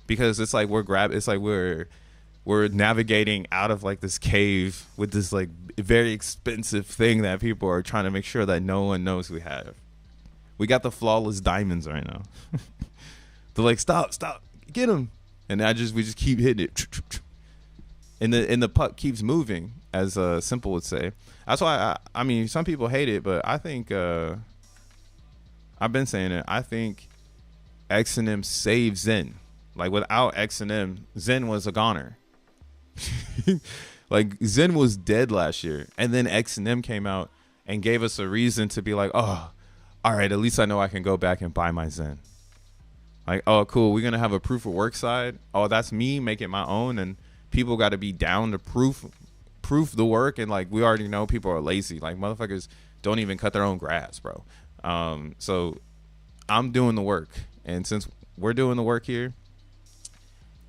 because it's like we're navigating out of like this cave with this like very expensive thing that people are trying to make sure that no one knows we have. We got the flawless diamonds right now. They're like, stop, get them. And we just keep hitting it. And the puck keeps moving, as Simple would say. That's why I mean, some people hate it, but I think I've been saying it. I think XNM saved Zen. Like, without XNM, Zen was a goner. Like, Zen was dead last year, and then XNM came out and gave us a reason to be like, oh, all right, at least I know I can go back and buy my Zen. Like, oh, cool, we're gonna have a proof of work side. Oh, that's me making my own, and people got to be down to proof the work. And like, we already know people are lazy. Like, motherfuckers don't even cut their own grass, bro. So I'm doing the work, and since we're doing the work here,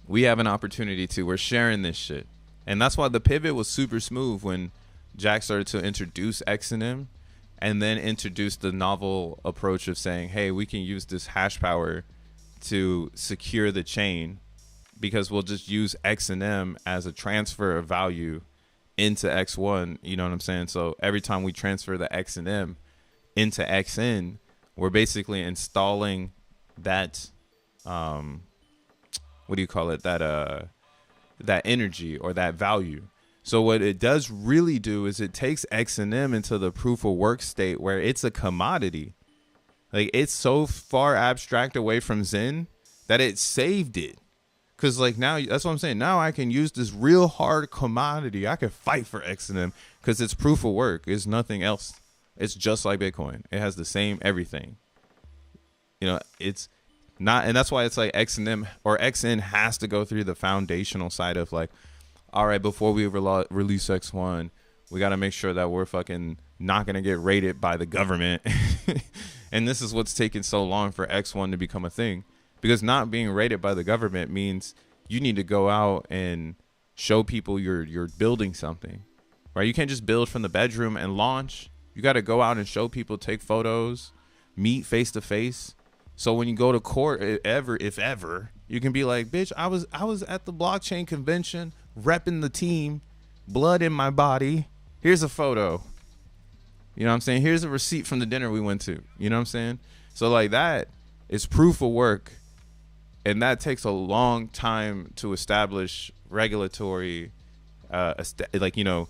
we have an opportunity to. We're sharing this shit. And that's why the pivot was super smooth when Jack started to introduce XNM and then introduce the novel approach of saying, hey, we can use this hash power to secure the chain because we'll just use XNM as a transfer of value into X1. You know what I'm saying? So every time we transfer the XNM into XN, we're basically installing that, what do you call it? That energy or that value. So what it does really do is it takes XNM into the proof of work state where it's a commodity. Like, it's so far abstract away from Zen that it saved it. Cause like now, that's what I'm saying. Now I can use this real hard commodity. I can fight for XNM because it's proof of work. It's nothing else. It's just like Bitcoin. It has the same everything. You know, it's not, and that's why it's like XNM or XN has to go through the foundational side of like, all right, before we release X1, we got to make sure that we're fucking not going to get raided by the government. And this is what's taken so long for X1 to become a thing, because not being raided by the government means you need to go out and show people you're building something, right? You can't just build from the bedroom and launch. You got to go out and show people, take photos, meet face to face. So when you go to court, if ever, you can be like, bitch, I was at the blockchain convention, repping the team, blood in my body. Here's a photo. You know what I'm saying? Here's a receipt from the dinner we went to. You know what I'm saying? So like, that is proof of work. And that takes a long time to establish regulatory, like, you know,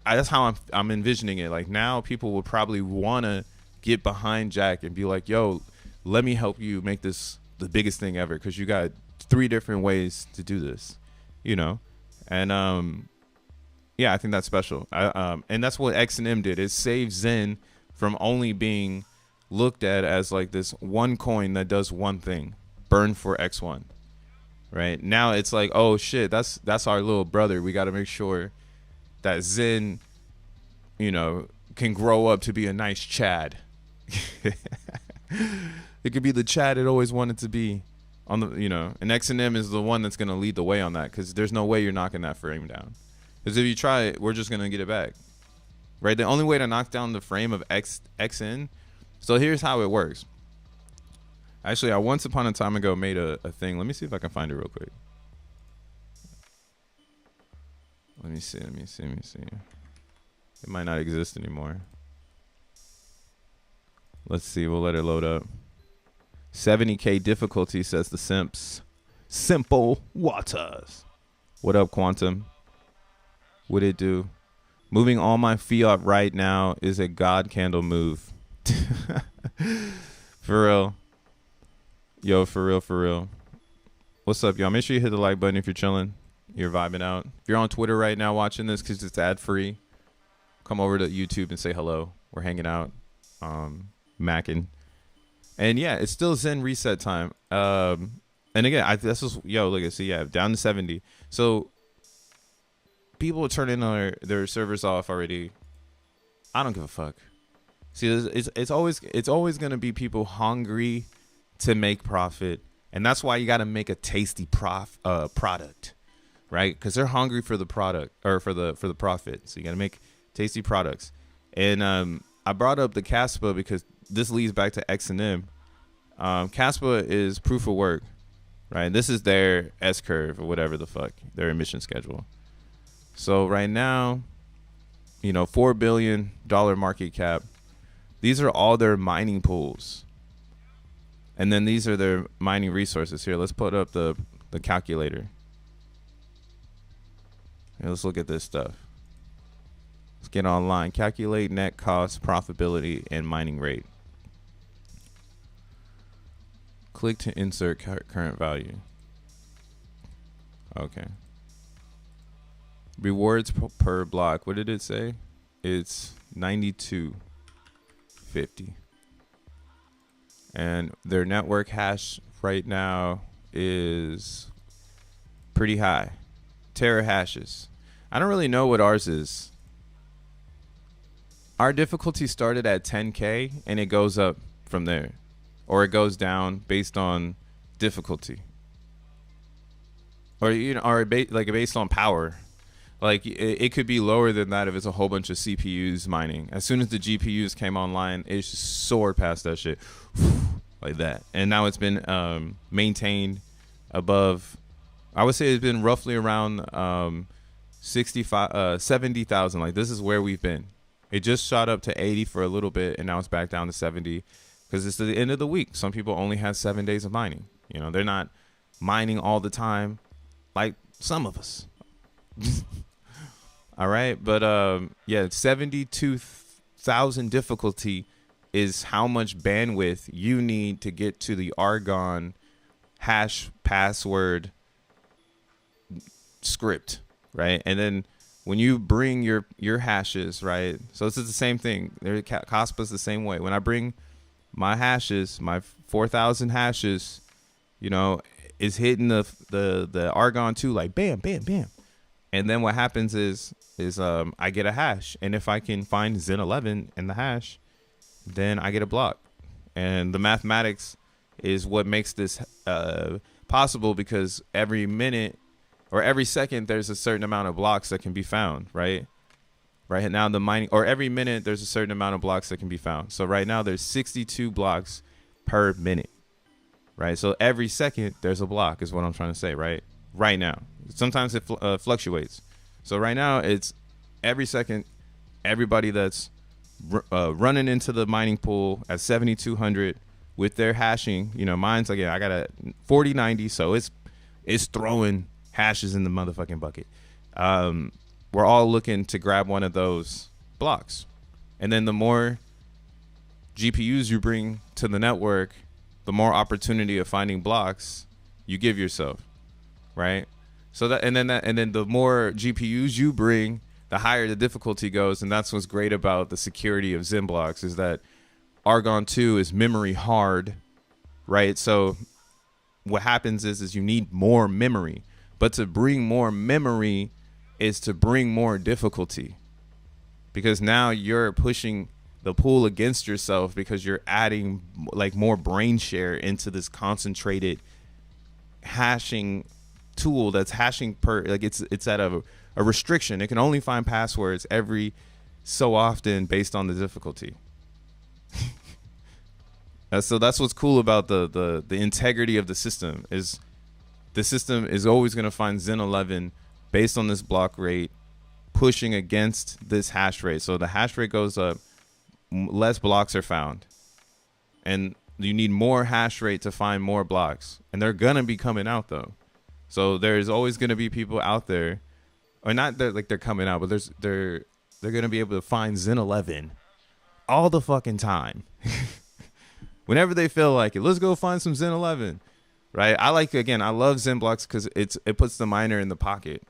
that's how I'm envisioning it. Like, now people will probably want to get behind Jack and be like, yo, let me help you make this the biggest thing ever, because you got 3 different ways to do this, you know? And yeah, I think that's special. And that's what XNM did. It saved Zen from only being looked at as like this one coin that does one thing, burn for X1. Right now it's like, oh shit, that's our little brother. We got to make sure that Zen, you know, can grow up to be a nice Chad. It could be the Chad it always wanted to be on the, you know, and XNM is the one that's going to lead the way on that, because there's no way you're knocking that frame down. Because if you try it, we're just going to get it back. Right? The only way to knock down the frame of XN, so here's how it works. Actually, I once upon a time ago made a thing. Let me see if I can find it real quick. Let me see. It might not exist anymore. Let's see. We'll let it load up. 70K difficulty, says the simps. Simple waters. What up, Quantum? What it do? Moving all my fiat right now is a god candle move. For real. Yo, for real. What's up, y'all? Make sure you hit the like button if you're chilling. You're vibing out. If you're on Twitter right now watching this because it's ad free, come over to YouTube and say hello. We're hanging out, macking. And yeah, it's still Zen reset time. And again, this was, yo, look at, see, yeah, down to 70. So people are turning their servers off already. I don't give a fuck. See, it's always going to be people hungry to make profit. And that's why you got to make a tasty product, right? Because they're hungry for the product, or for the profit. So you got to make tasty products. And I brought up the Caspa because this leads back to XNM. Caspa is proof of work, right? This is their S curve or whatever the fuck, their emission schedule. So right now, you know, $4 billion market cap. These are all their mining pools. And then these are their mining resources. Here, let's put up the calculator. Here, let's look at this stuff. Let's get online. Calculate net cost, profitability, and mining rate. Click to insert current value. Okay. Rewards per block. What did it say? It's 92.50. And their network hash right now is pretty high. Terahashes. I don't really know what ours is. Our difficulty started at 10K and it goes up from there. Or it goes down based on difficulty. Or, you know, or like based on power. Like it could be lower than that if it's a whole bunch of CPUs mining. As soon as the GPUs came online, it just soared past that shit like that. And now it's been maintained above. I would say it's been roughly around 70,000. Like this is where we've been. It just shot up to 80 for a little bit, and now it's back down to 70 because it's the end of the week. Some people only have 7 days of mining. You know, they're not mining all the time like some of us. All right, but yeah, 72,000 difficulty is how much bandwidth you need to get to the Argon hash password script, right? And then when you bring your hashes, right? So this is the same thing. Caspa's the same way. When I bring my hashes, my 4,000 hashes, you know, is hitting the Argon 2 like bam, bam, bam. And then what happens is I get a hash, and if I can find Zen 11 in the hash, then I get a block. And the mathematics is what makes this possible, because every minute or every second there's a certain amount of blocks that can be found, right? Right now the mining, or every minute there's a certain amount of blocks that can be found. So right now there's 62 blocks per minute, right? So every second there's a block is what I'm trying to say, right? Right now. Sometimes it fluctuates. So right now it's every second, everybody that's running into the mining pool at 7,200 with their hashing, you know, mine's like, yeah, I got a 4090, so it's throwing hashes in the motherfucking bucket. We're all looking to grab one of those blocks. And then the more GPUs you bring to the network, the more opportunity of finding blocks you give yourself, right? So that, and then the more GPUs you bring, the higher the difficulty goes. And that's what's great about the security of XENBLOCKs, is that Argon 2 is memory hard, right? So what happens is you need more memory, but to bring more memory is to bring more difficulty, because now you're pushing the pool against yourself because you're adding like more brain share into this concentrated hashing tool that's hashing per, like it's at a restriction. It can only find passwords every so often based on the difficulty. So that's what's cool about the integrity of the system, is the system is always going to find Zen 11 based on this block rate pushing against this hash rate. So the hash rate goes up, less blocks are found, and you need more hash rate to find more blocks, and they're gonna be coming out though. So there's always gonna be people out there, or not that like they're coming out, but they're gonna be able to find Zen 11 all the fucking time. Whenever they feel like it, let's go find some Zen 11, right? I love XENBLOCKs because it puts the miner in the pocket.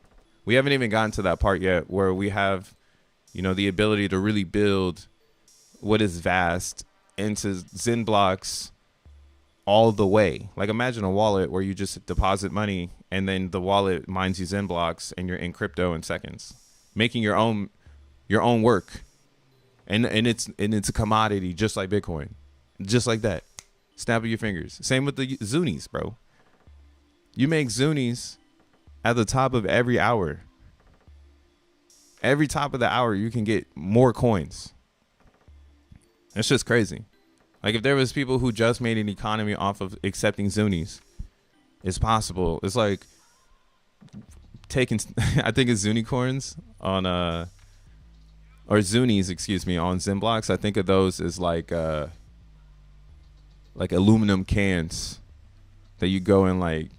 We haven't even gotten to that part yet where we have, the ability to really build what is vast into XENBLOCKs all the way. Like imagine a wallet where you just deposit money and then the wallet mines you XENBLOCKs and you're in crypto in seconds, making your own work. And it's a commodity just like Bitcoin. Just like that. Snap of your fingers. Same with the Zunies, bro. You make Zunies at the top of every hour. Every top of the hour, you can get more coins. It's just crazy. Like if there was people who just made an economy off of accepting Zunies, it's possible. It's like taking, I think it's Zunicorns on, or Zunies, excuse me, on XENBLOCKs. I think of those as like aluminum cans that you go and like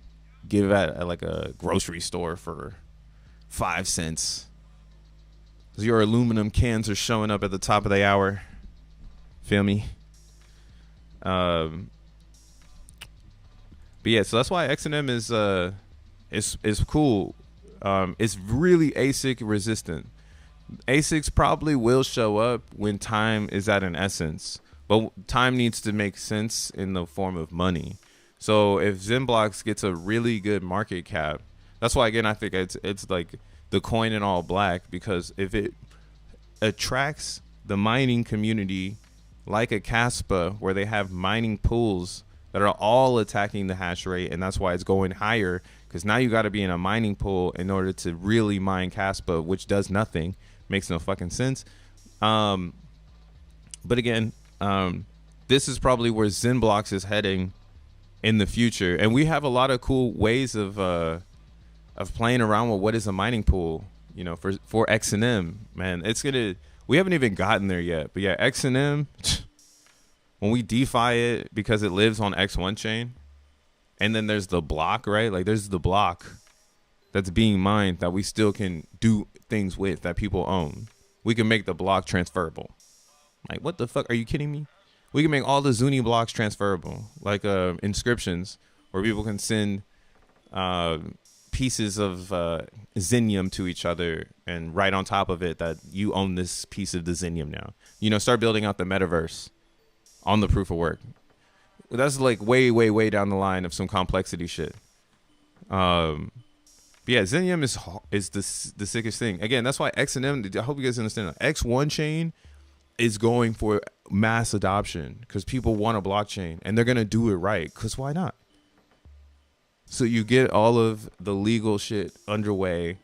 give at like a grocery store for 5 cents. So your aluminum cans are showing up at the top of the hour. Feel me? But yeah, so that's why XNM is cool. It's really ASIC resistant. ASICs probably will show up when time is at an essence, but time needs to make sense in the form of money. So if XENBLOCKs gets a really good market cap, that's why again I think it's like the coin in all black, because if it attracts the mining community like a Caspa, where they have mining pools that are all attacking the hash rate, and that's why it's going higher, because now you got to be in a mining pool in order to really mine Caspa, which does nothing, makes no fucking sense. But again, this is probably where XENBLOCKs is heading in the future, and we have a lot of cool ways of playing around with what is a mining pool, for XNM. Man, we haven't even gotten there yet, but yeah, XNM, when we DeFi it, because it lives on X1 chain, and then there's the block, right? Like there's the block that's being mined that we still can do things with, that people own. We can make the block transferable. Like, what the fuck? Are you kidding me? We can make all the Zuni blocks transferable, like inscriptions, where people can send pieces of Xenium to each other and write on top of it that you own this piece of the Xenium now. Start building out the metaverse on the proof of work. That's like way, way, way down the line of some complexity shit. But yeah, Xenium is the sickest thing. Again, that's why XNM, I hope you guys understand that. X1 chain is going for mass adoption because people want a blockchain, and they're going to do it right, because why not? So you get all of the legal shit underway.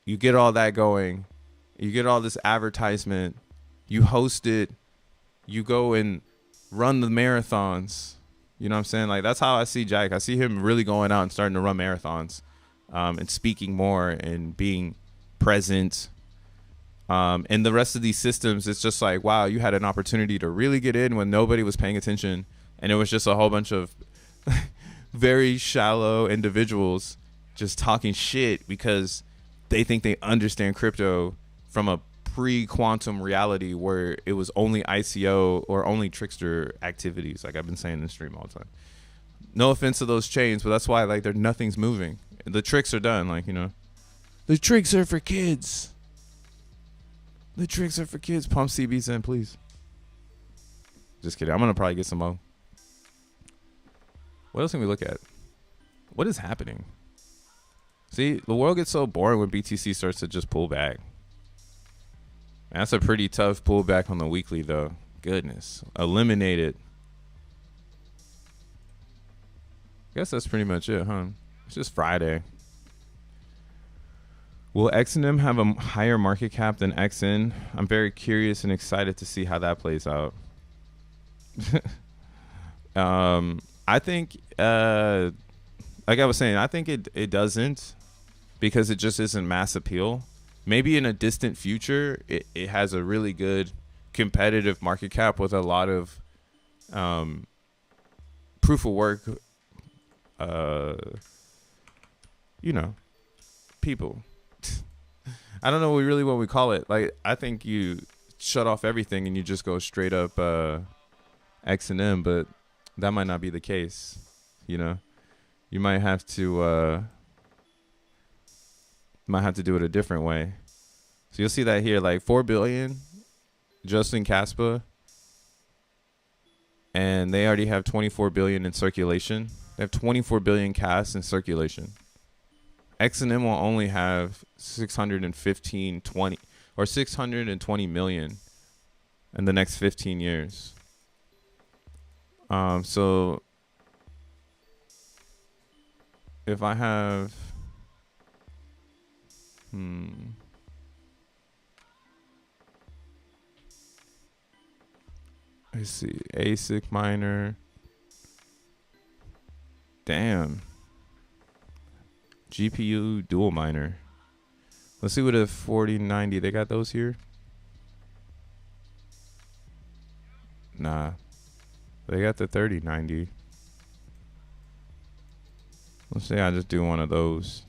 You get all that going. You get all this advertisement. You host it. You go and run the marathons. You know what I'm saying? Like, that's how I see Jack. I see him really going out and starting to run marathons, and speaking more and being present. And the rest of these systems, it's just like, wow, you had an opportunity to really get in when nobody was paying attention. And it was just a whole bunch of very shallow individuals just talking shit because they think they understand crypto from a pre-quantum reality where it was only ICO or only trickster activities, like I've been saying in the stream all the time. No offense to those chains, but that's why like nothing's moving. The tricks are done, like, the tricks are for kids. The tricks are for kids. Pump CBs in, please. Just kidding. I'm gonna probably get some more. What else can we look at? What is happening? See, the world gets so boring when BTC starts to just pull back. That's a pretty tough pullback on the weekly, though. Goodness. Eliminated. Guess that's pretty much it, huh? It's just Friday. Will XNM have a higher market cap than XN? I'm very curious and excited to see how that plays out. I think, like I was saying, I think it doesn't, because it just isn't mass appeal. Maybe in a distant future, it has a really good competitive market cap with a lot of proof of work, you know, people. I don't know really what we call it. Like, I think you shut off everything and you just go straight up XNM, but that might not be the case. You know, you might have to do it a different way. So you'll see that here, like 4 billion just in Caspa, and they already have 24 billion in circulation. They have 24 billion CAS in circulation. XNM will only have 620 million in the next 15 years. So if I have, let's see, ASIC miner. Damn. GPU dual miner. Let's see what a 4090. They got those here? Nah. They got the 3090. Let's say I just do one of those.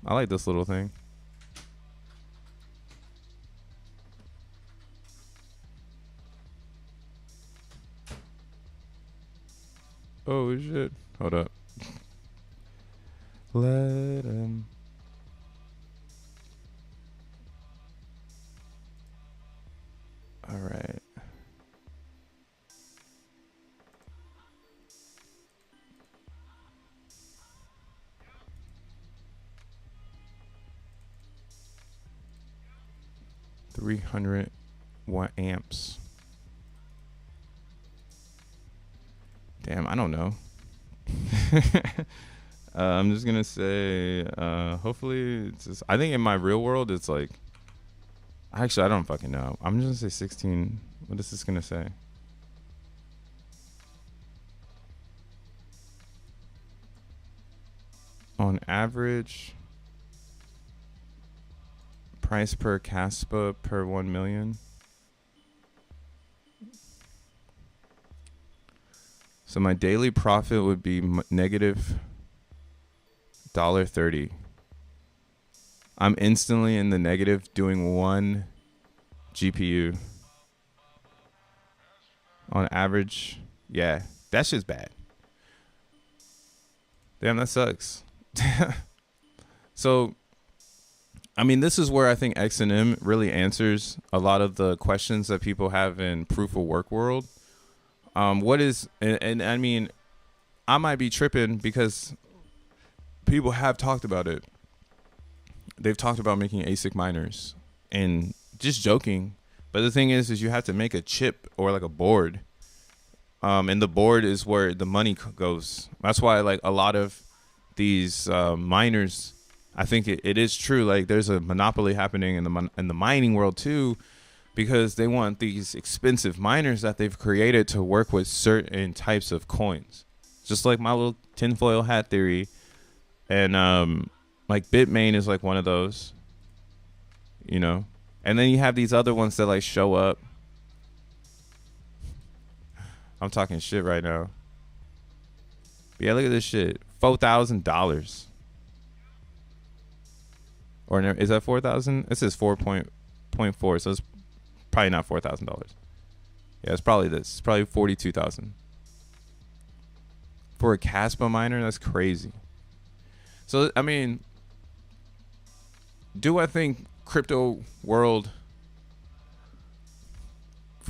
I like this little thing. Oh shit. Hold up. Let him. All right. $300 amps. Damn, I don't know. I'm just gonna say, hopefully it's just, I think in my real world it's like, actually I don't fucking know. I'm just gonna say 16. What is this gonna say? On average, price per Caspa per 1 million. So my daily profit would be negative $1.30. I'm instantly in the negative doing one GPU. On average, yeah, that shit's bad. Damn, that sucks. So, I mean, this is where I think XNM really answers a lot of the questions that people have in proof of work world. What is, and I mean, I might be tripping because people have talked about it. They've talked about making ASIC miners and just joking. But the thing is you have to make a chip or like a board. And the board is where the money goes. That's why like a lot of these miners, I think it is true. Like there's a monopoly happening in the mining world too, because they want these expensive miners that they've created to work with certain types of coins. Just like my little tinfoil hat theory. And like Bitmain is like one of those, you know. And then you have these other ones that like show up. I'm talking shit right now. But yeah, look at this shit. $4,000. Or is that 4,000? It says 4.4, so it's probably not $4,000. Yeah, it's probably this. It's probably 42,000. For a Caspa miner, that's crazy. So, I mean, do I think crypto world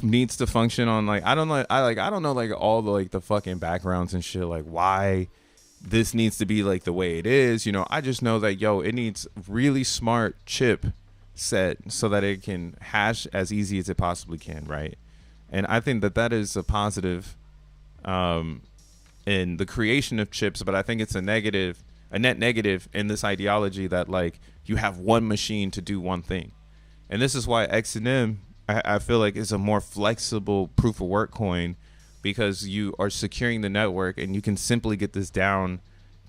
needs to function on like I don't know I don't know like all the like the fucking backgrounds and shit, like why this needs to be like the way it is, you know. I just know that it needs really smart chip set so that it can hash as easy as it possibly can, right? And I think that that is a positive in the creation of chips, but I think it's a net negative in this ideology that like you have one machine to do one thing. And this is why XNM I feel like is a more flexible proof of work coin, because you are securing the network and you can simply get this down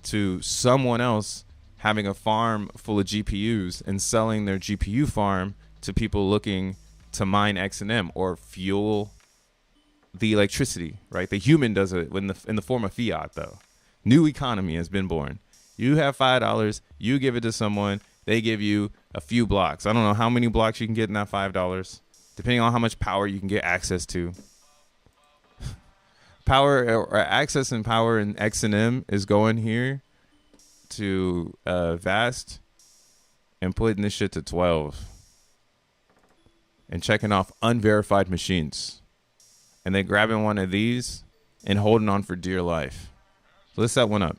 to someone else having a farm full of GPUs and selling their GPU farm to people looking to mine XNM or fuel the electricity, right? The human does it in the form of fiat, though. New economy has been born. You have $5, you give it to someone, they give you a few blocks. I don't know how many blocks you can get in that $5, depending on how much power you can get access to. Power or access and power in XNM is going here to Vast and putting this shit to 12 and checking off unverified machines, and then grabbing one of these and holding on for dear life. So let's set one up.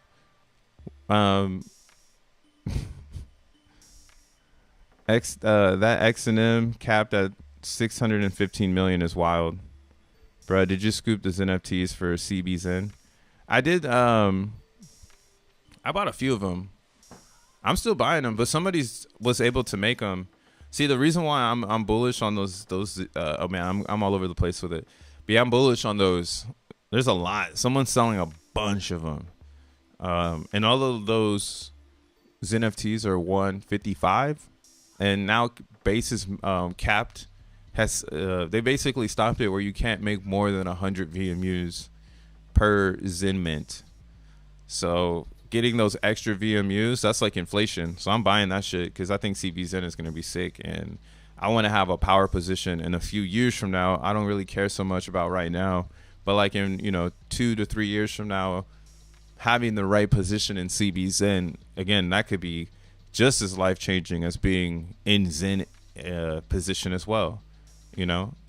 That XNM capped at 615 million is wild. Bro, did you scoop the xeNFTs for CBZen? I did. I bought a few of them. I'm still buying them, but somebody was able to make them. See, the reason why I'm bullish on those oh man, I'm all over the place with it. But yeah, I'm bullish on those. There's a lot. Someone's selling a bunch of them. And all of those xeNFTs are 155, and now base is capped. They basically stopped it where you can't make more than 100 VMUs per Zen mint. So getting those extra VMUs, that's like inflation. So I'm buying that shit because I think CBZen is going to be sick, and I want to have a power position in a few years from now. I don't really care so much about right now, but like in 2 to 3 years from now, having the right position in CBZen, again, that could be just as life-changing as being in Zen position as well.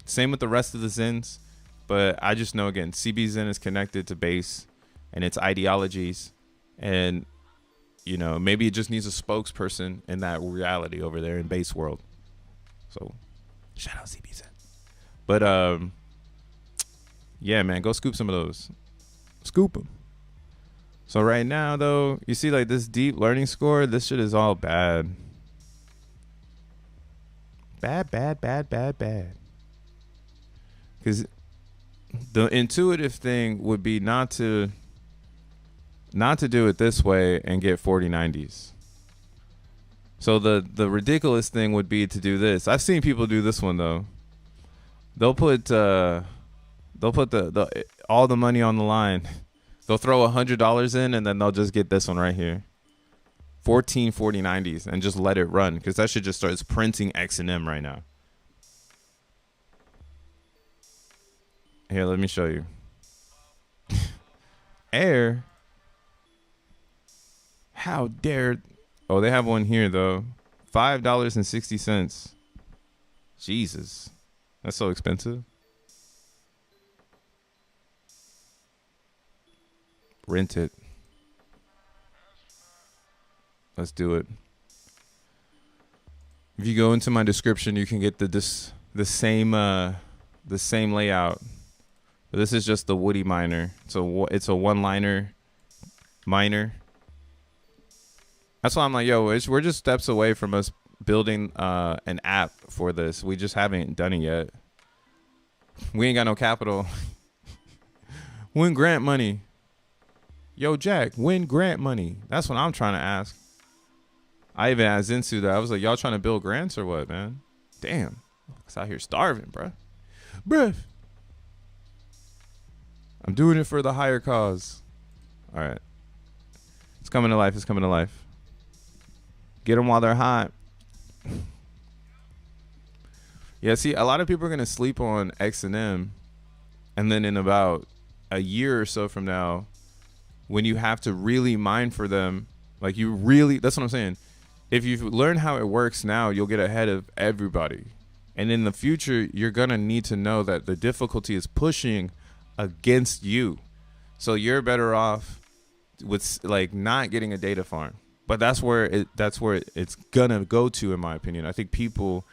Same with the rest of the Zens, but I just know, again, CBZen is connected to base and its ideologies, and maybe it just needs a spokesperson in that reality over there in base world. So shout out CBZen. But yeah, man, go scoop some of those. Scoop them. So right now, though, you see like this deep learning score, this shit is all bad. Bad. Because the intuitive thing would be not to do it this way and get 4090s. So the ridiculous thing would be to do this. I've seen people do this one though. They'll put all the money on the line. They'll throw $100 in, and then they'll just get this one right here. 14 4090s and just let it run, because that shit just starts printing XNM right now. Here, let me show you. Air. How dare. Oh, they have one here though. $5.60. Jesus. That's so expensive. Rent it. Let's do it. If you go into my description, you can get the same layout. But this is just the Woody miner. It's a one-liner miner. That's why I'm like, yo, we're just steps away from us building an app for this. We just haven't done it yet. We ain't got no capital. Win grant money. Yo, Jack, win grant money. That's what I'm trying to ask. I even asked Zinsu that. I was like, y'all trying to build grants or what, man? Damn. It's out here starving, bruh. I'm doing it for the higher cause. All right. It's coming to life. Get them while they're hot. Yeah, see, a lot of people are going to sleep on XNM. And then in about a year or so from now, when you have to really mine for them, like that's what I'm saying. If you learn how it works now, you'll get ahead of everybody. And in the future, you're going to need to know that the difficulty is pushing against you. So you're better off with like not getting a data farm. But that's where it's going to go to, in my opinion. I think people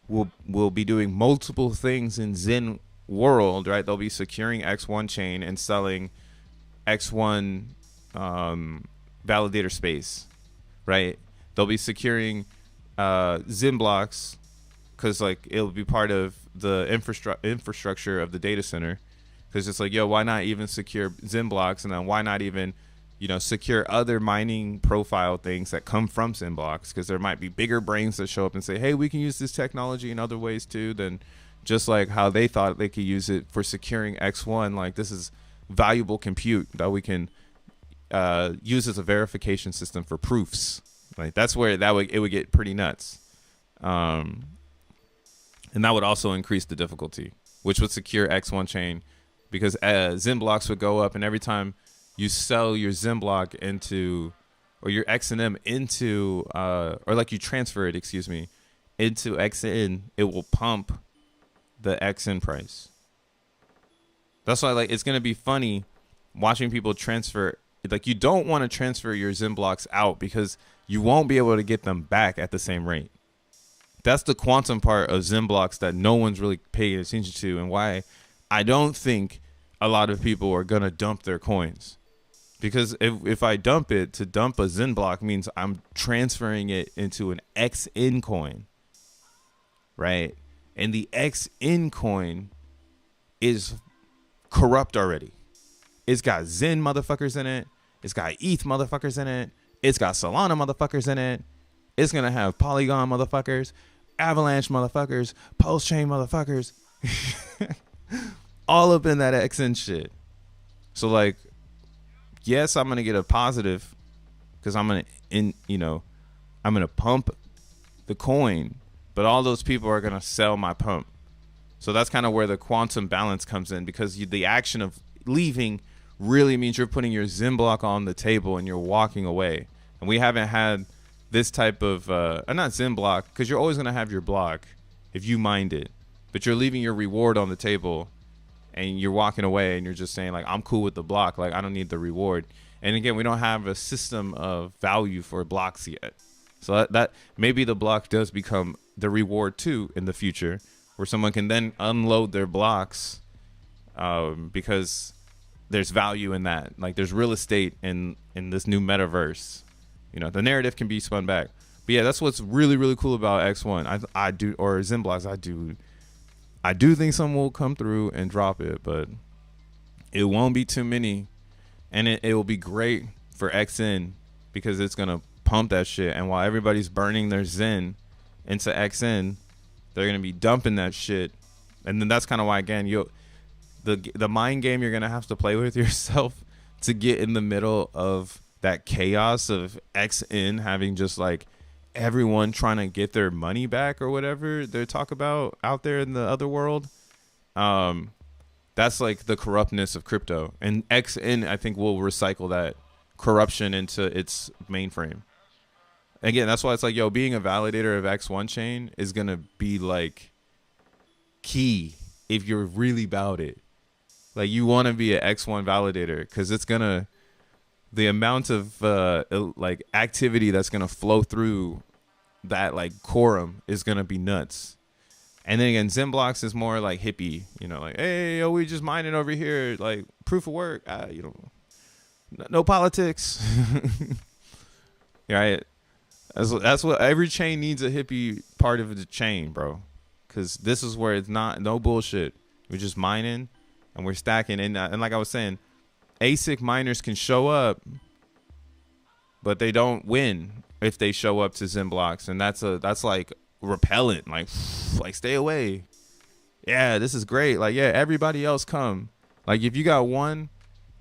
will be doing multiple things in Zen world, right? They'll be securing X1 chain and selling X1 validator space, right? They'll be securing XENBLOCKs because like it'll be part of the infrastructure of the data center. Because it's like, yo, why not even secure XENBLOCKs, and then why not even, you know, secure other mining profile things that come from XENBLOCKs? Because there might be bigger brains that show up and say, hey, we can use this technology in other ways too, than just like how they thought they could use it for securing X1. Like, this is valuable compute that we can use as a verification system for proofs. Like, that's where it would get pretty nuts. And that would also increase the difficulty, which would secure X1 chain, because XENBLOCKs would go up, and every time you sell your XENBLOCK into, or your XNM into, or like you transfer it, excuse me, into XN, it will pump the XN price. That's why, like, it's gonna be funny watching people transfer. Like, you don't want to transfer your XENBLOCKs out because you won't be able to get them back at the same rate. That's the quantum part of XENBLOCKs that no one's really paying attention to, and why I don't think a lot of people are gonna dump their coins. Because if I dump it, to dump a XENBLOCK means I'm transferring it into an XN coin, right? And the XN coin is corrupt already. It's got Zen motherfuckers in it. It's got ETH motherfuckers in it. It's got Solana motherfuckers in it. It's gonna have Polygon motherfuckers, Avalanche motherfuckers, Pulse Chain motherfuckers, all up in that XN shit. So like, yes, I'm gonna get a positive because I'm gonna pump the coin, but all those people are gonna sell my pump. So that's kind of where the quantum balance comes in, because the action of leaving really means you're putting your XENBLOCK on the table and you're walking away. And we haven't had this type of not XENBLOCK, because you're always gonna have your block if you mined it, but you're leaving your reward on the table and you're walking away, and you're just saying like, I'm cool with the block, like I don't need the reward. And again, we don't have a system of value for blocks yet. So that maybe the block does become the reward too in the future, where someone can then unload their blocks because there's value in that. Like, there's real estate in this new metaverse. You know, the narrative can be spun back. But yeah, that's what's really, really cool about X1. I do, or XENBLOCKs, I do think someone will come through and drop it, but it won't be too many. And it will be great for XN because it's going to pump that shit. And while everybody's burning their Zen into XN, they're going to be dumping that shit. And then that's kind of why, again, the mind game you're going to have to play with yourself to get in the middle of that chaos of XN having just like everyone trying to get their money back or whatever they talk about out there in the other world. That's like the corruptness of crypto, and XN I think will recycle that corruption into its mainframe. Again, that's why it's like, yo, being a validator of X1 chain is gonna be like key if you're really about it. Like, you want to be an X1 validator because it's gonna, the amount of like activity that's gonna flow through that like quorum is gonna be nuts. And then again, XENBLOCKs is more like hippie, you know, like, hey, yo, we just mining over here, like proof of work, you know, no politics. Right? That's what every chain needs, a hippie part of the chain, bro. Because this is where it's not, no bullshit. We're just mining and we're stacking. And like I was saying, ASIC miners can show up, but they don't win if they show up to XENBLOCKs. And that's like repellent, like stay away. Yeah, this is great. Like, yeah, everybody else come. Like, if you got one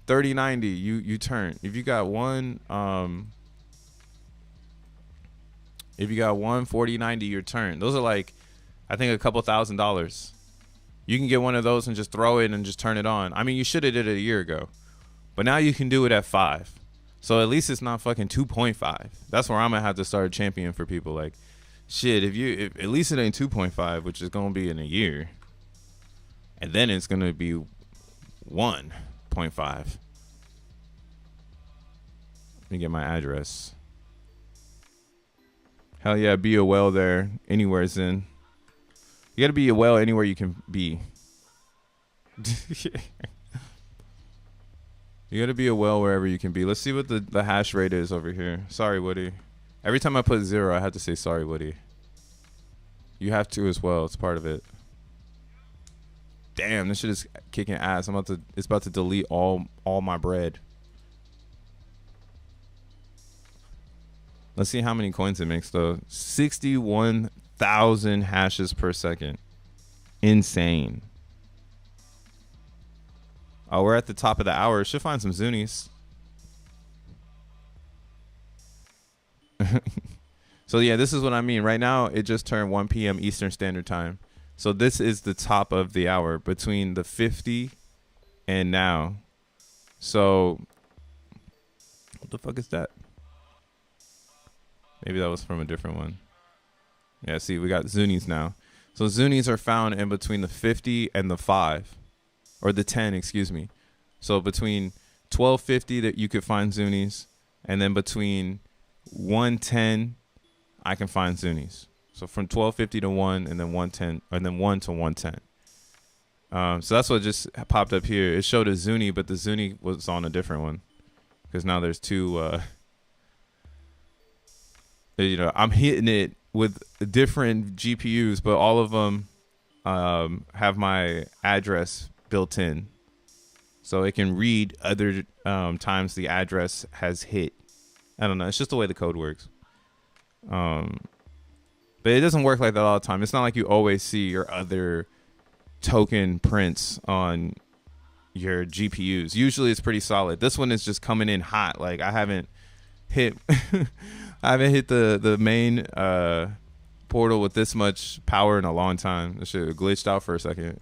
3090, you turn. If you got one 4090, your turn. Those are like, I think, a couple $1,000s. You can get one of those and just throw it and just turn it on. I mean, you should have did it a year ago, but now you can do it at 5. So at least it's not fucking 2.5. That's where I'm gonna have to start championing for people. Like, shit, if at least it ain't 2.5, which is gonna be in a year, and then it's gonna be 1.5. Let me get my address. Hell yeah, be a whale there. Anywhere's in. You gotta be a whale anywhere you can be. You gotta be a whale wherever you can be. Let's see what the hash rate is over here. Sorry, Woody. Every time I put 0, I have to say sorry, Woody. You have to as well. It's part of it. Damn, this shit is kicking ass. It's about to delete all my bread. Let's see how many coins it makes though. 61,000 hashes per second. Insane. Oh, we're at the top of the hour. Should find some Zunies. So yeah, this is what I mean. Right now, it just turned 1 p.m. Eastern Standard Time. So this is the top of the hour between the 50 and now. So what the fuck is that? Maybe that was from a different one. Yeah, see, we got Zunies now. So Zunies are found in between the 50 and the 5. Or the 10, excuse me. So between 1250 that you could find Zunies, and then between 110 I can find Zunies. So from 1250 to 1, and then 110, and then 1 to 110. So that's what just popped up here. It showed a Zuni, but the Zuni was on a different one. Because now there's two you know, I'm hitting it with different GPUs, but all of them have my address built in, so it can read other times the address has hit. I don't know. It's just the way the code works. But it doesn't work like that all the time. It's not like you always see your other token prints on your GPUs. Usually it's pretty solid. This one is just coming in hot. Like I haven't hit I haven't hit the main portal with this much power in a long time. That shit glitched out for a second.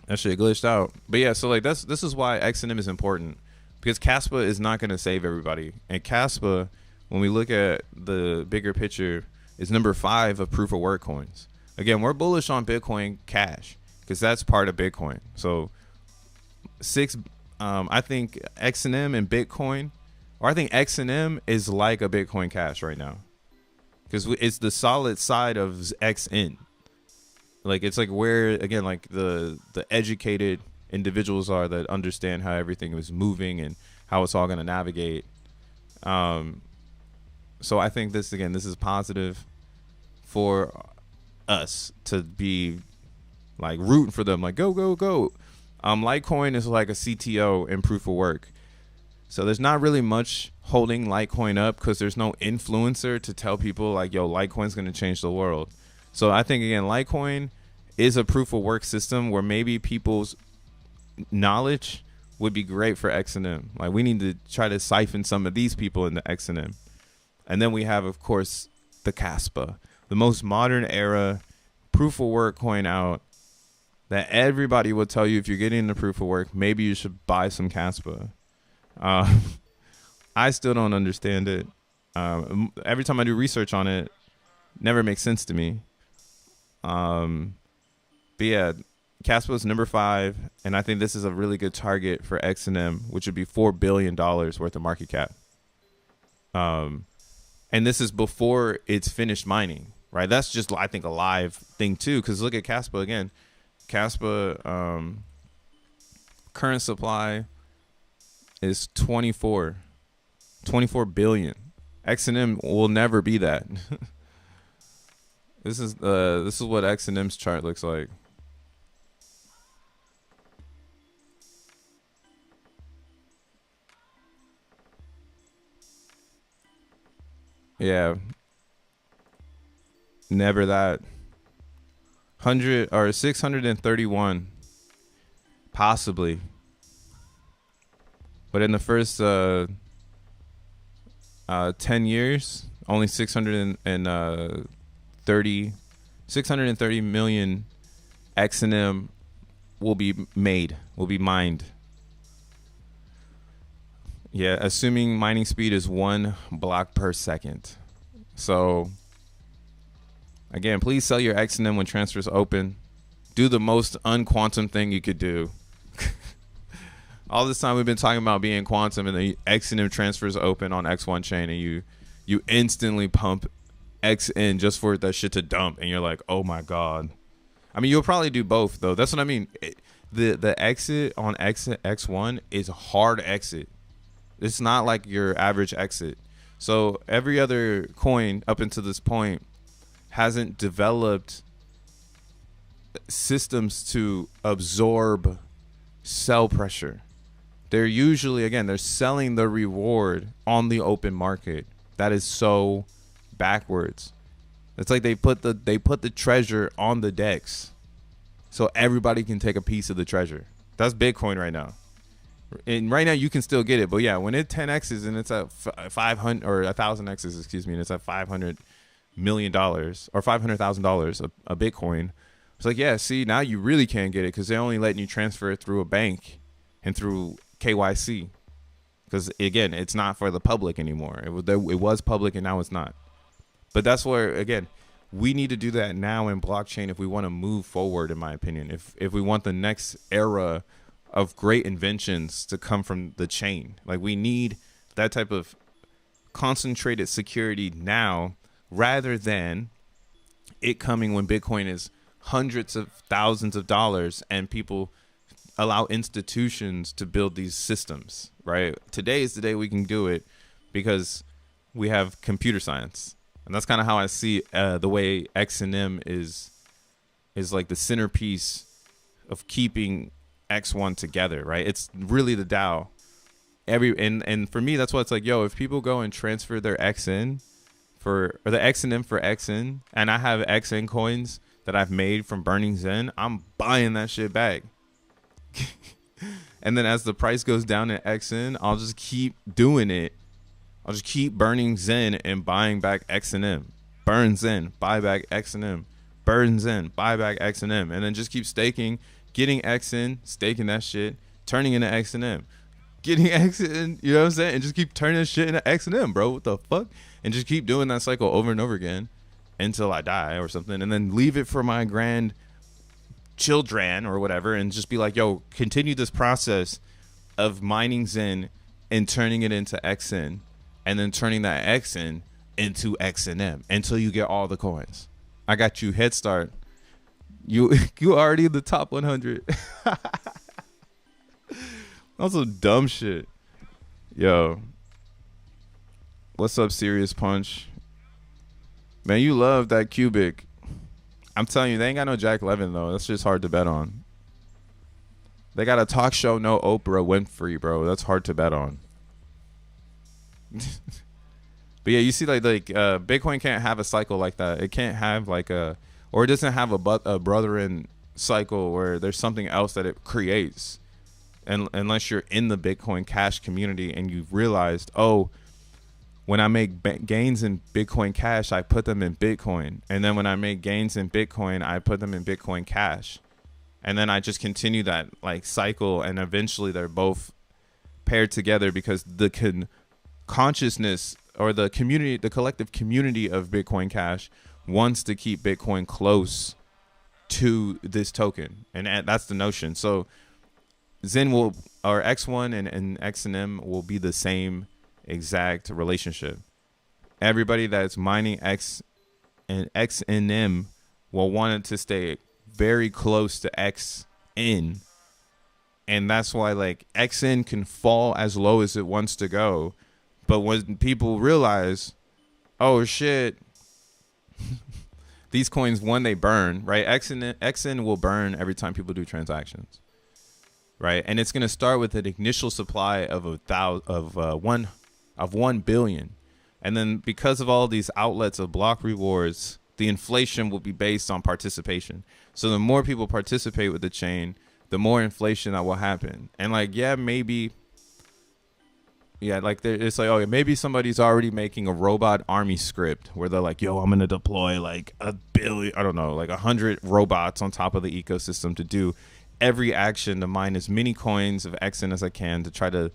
That shit glitched out. But yeah, so like this is why XNM is important, because Caspa is not going to save everybody. And Caspa, when we look at the bigger picture, is number 5 of proof of work coins. Again, we're bullish on Bitcoin Cash because that's part of Bitcoin. So I think XNM and Bitcoin, or I think XNM is like a Bitcoin Cash right now, because it's the solid side of XN. Like it's like where, again, like the educated individuals are that understand how everything is moving and how it's all going to navigate. So I think this is positive for us to be like rooting for them, like go go go. Litecoin is like a CTO in proof of work, so there's not really much holding Litecoin up because there's no influencer to tell people like, yo, Litecoin's going to change the world. So I think, again, Litecoin is a proof of work system where maybe people's knowledge would be great for XNM. Like we need to try to siphon some of these people into XNM. And then we have, of course, the Caspa, the most modern era proof of work coin out that everybody will tell you, if you're getting into proof of work, maybe you should buy some Caspa. I still don't understand it. Every time I do research on it, never makes sense to me. But yeah, Caspa is number 5, and I think this is a really good target for XNM, which would be $4 billion worth of market cap. And this is before it's finished mining, right? That's just, I think, a live thing too, because look at Caspa again. Caspa current supply is 24 billion. XNM will never be that. This is what XNM's chart looks like. Yeah. Never that. 100 or 631 possibly. But in the first 10 years, only 630 million XNM will be mined. Yeah, assuming mining speed is 1 block per second. So again, please sell your XNM when transfers open. Do the most unquantum thing you could do. All this time we've been talking about being quantum, and the XNM transfers open on X1 chain, and you instantly pump XN just for that shit to dump, and you're like, oh my god. I mean, you'll probably do both though. That's what I mean. The exit on X1 is a hard exit. It's not like your average exit. So every other coin up until this point hasn't developed systems to absorb sell pressure. They're usually, again, they're selling the reward on the open market. That is so backwards. It's like they put the treasure on the DEX so everybody can take a piece of the treasure. That's Bitcoin right now. And right now you can still get it, but yeah, when it 10x's and it's at 500 or 1,000x's, excuse me, and it's at $500 million or $500,000 a Bitcoin. It's like, yeah, see, now you really can't get it because they're only letting you transfer it through a bank and through KYC, because again, it's not for the public anymore. It was public and now it's not. But that's where, again, we need to do that now in blockchain if we want to move forward, in my opinion. If we want the next era of great inventions to come from the chain, like we need that type of concentrated security now, rather than it coming when Bitcoin is hundreds of thousands of dollars and people allow institutions to build these systems, right? Today is the day we can do it because we have computer science. And that's kind of how I see the way XNM is like the centerpiece of keeping X1 together, right? It's really the DAO. And for me, that's why it's like, yo, if people go and transfer their XN or the XNM for XN, and I have XN coins that I've made from burning Zen, I'm buying that shit back. And then as the price goes down in XN, I'll just keep doing it. I'll just keep burning Zen and buying back XNM. Burn Zen, buy back XNM. Burn Zen, buy back XNM. And then just keep staking, getting XN, staking that shit, turning into XNM. Getting XN, you know what I'm saying? And just keep turning shit into XNM, bro. What the fuck? And just keep doing that cycle over and over again until I die or something. And then leave it for my grandchildren or whatever, and just be like, yo, continue this process of mining Zen and turning it into XN, and then turning that XN into XNM until you get all the coins. I got you head start. You already in the top 100. Also dumb shit. Yo, what's up, Serious Punch? Man, you love that cubic. I'm telling you, they ain't got no Jack Levin though. That's just hard to bet on. They got a talk show, no Oprah Winfrey, bro. That's hard to bet on. But yeah, you see, like Bitcoin can't have a cycle like that. It can't have like or it doesn't have a brethren cycle where there's something else that it creates. And unless you're in the Bitcoin Cash community and you've realized, oh, when I make gains in Bitcoin Cash, I put them in Bitcoin. And then when I make gains in Bitcoin, I put them in Bitcoin Cash. And then I just continue that like cycle, and eventually they're both paired together because the consciousness or the community, the collective community of Bitcoin Cash wants to keep Bitcoin close to this token. And that's the notion. So Zen will, or X1 and XNM will be the same exact relationship. Everybody that's mining X and XNM will want it to stay very close to XN. And that's why like XN can fall as low as it wants to go. But when people realize, oh shit, these coins, when they burn, right? XN will burn every time people do transactions. Right, and it's going to start with an initial supply of 1 billion, and then because of all these outlets of block rewards, the inflation will be based on participation. So the more people participate with the chain, the more inflation that will happen. And like, yeah, maybe, yeah, like it's like, oh, maybe somebody's already making a robot army script where they're like, yo, I'm going to deploy like 1 billion, I don't know, like 100 robots on top of the ecosystem to do every action to mine as many coins of XN as I can to try to,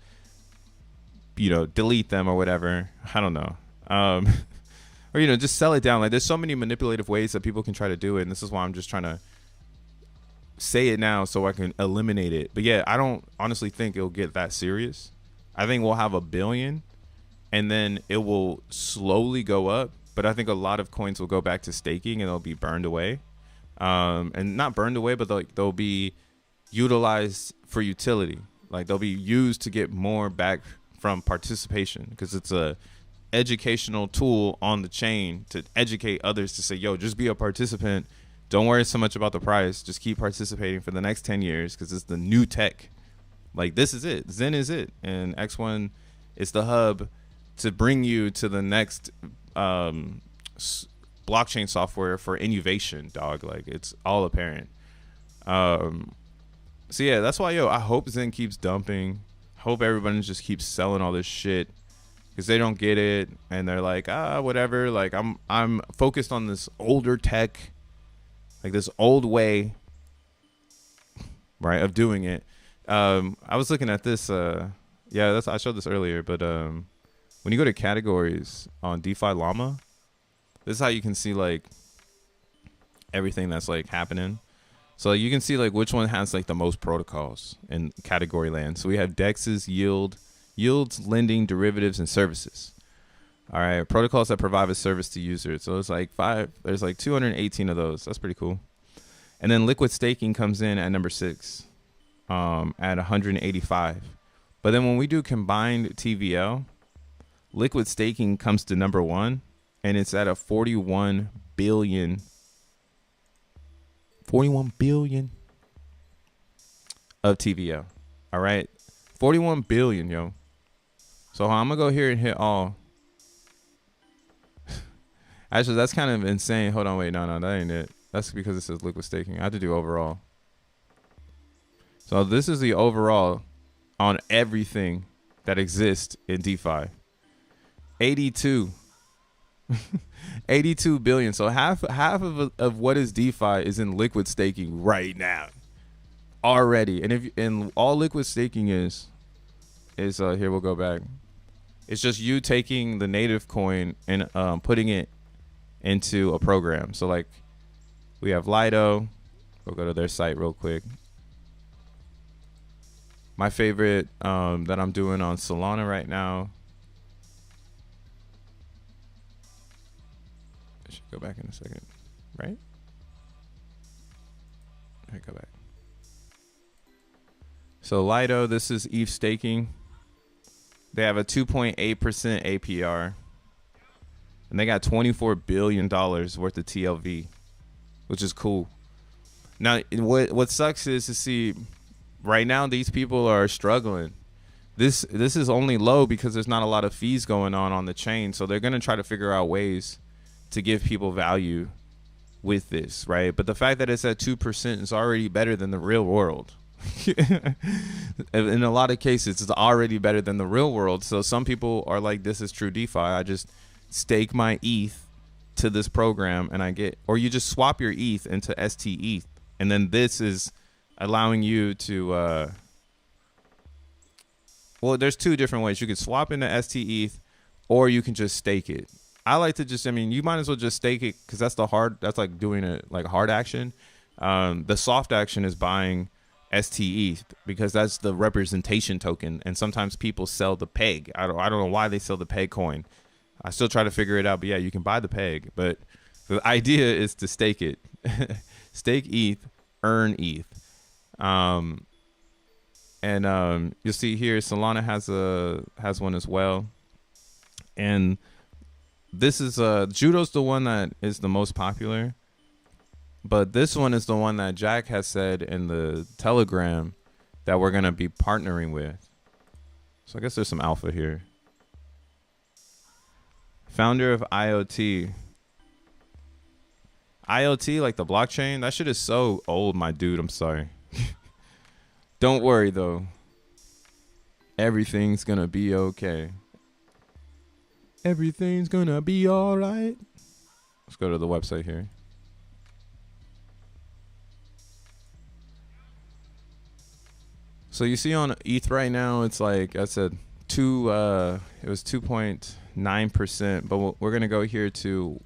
you know, delete them or whatever. I don't know. Or or, you know, just sell it down. Like, there's so many manipulative ways that people can try to do it. And this is why I'm just trying to say it now so I can eliminate it. But yeah, I don't honestly think it'll get that serious. I think we'll have 1 billion and then it will slowly go up. But I think a lot of coins will go back to staking and they'll be burned away. And not burned away, but they'll be utilized for utility. Like, they'll be used to get more back from participation, because it's a educational tool on the chain to educate others to say, yo, just be a participant. Don't worry so much about the price. Just keep participating for the next 10 years because it's the new tech. Like, this is it. Zen is it. And X1 is the hub to bring you to the next blockchain software for innovation, dog. Like, it's all apparent. So yeah, that's why, yo, I hope Zen keeps dumping. Hope everybody just keeps selling all this shit because they don't get it and they're like, whatever. Like, I'm focused on this older tech, like this old way, right, of doing it. I was looking at this. Yeah, I showed this earlier, but when you go to categories on DeFi Llama, this is how you can see like everything that's like happening. So you can see like which one has like the most protocols in category land. So we have DEXs, yields, lending, derivatives, and services. All right, protocols that provide a service to users. So it's like there's like 218 of those. That's pretty cool. And then liquid staking comes in at number 6, at 185. But then when we do combined TVL, liquid staking comes to number 1, and it's at a 41 billion of TVL. All right, 41 billion, yo. So I'm gonna go here and hit all. Actually, that's kind of insane. Hold on, wait, no, that ain't it. That's because it says liquid staking. I have to do overall. So this is the overall on everything that exists in DeFi. 82 billion. So half of what is DeFi is in liquid staking right now already. And all liquid staking is here, we'll go back. It's just you taking the native coin and putting it into a program. So like we have Lido. We'll go to their site real quick. My favorite that I'm doing on Solana right now. I should go back in a second, right? All right, go back. So Lido, this is ETH staking. They have a 2.8% APR. And they got $24 billion worth of TLV, which is cool. Now, what sucks is to see right now these people are struggling. This is only low because there's not a lot of fees going on the chain. So they're going to try to figure out ways to give people value with this, right? But the fact that it's at 2% is already better than the real world. In a lot of cases, it's already better than the real world. So some people are like, this is true DeFi. I just stake my ETH to this program and I get, or you just swap your ETH into ST ETH. And then this is allowing you to, well, there's 2 different ways. You could swap into ST ETH or you can just stake it. I like to just, I mean, you might as well just stake it because that's that's like doing it like hard action. The soft action is buying ST ETH because that's the representation token. And sometimes people sell the peg. I don't know why they sell the peg coin. I still try to figure it out, but yeah, you can buy the peg. But the idea is to stake it. Stake ETH, earn ETH. And you'll see here Solana has one as well. And this is Judo's the one that is the most popular. But this one is the one that Jack has said in the Telegram that we're going to be partnering with. So I guess there's some alpha here. Founder of IoT. IoT, like the blockchain, that shit is so old, my dude. I'm sorry. Don't worry, though. Everything's going to be okay. Everything's going to be all right. Let's go to the website here. So you see on ETH right now, it's like I said, 2.9%, but we're gonna go here to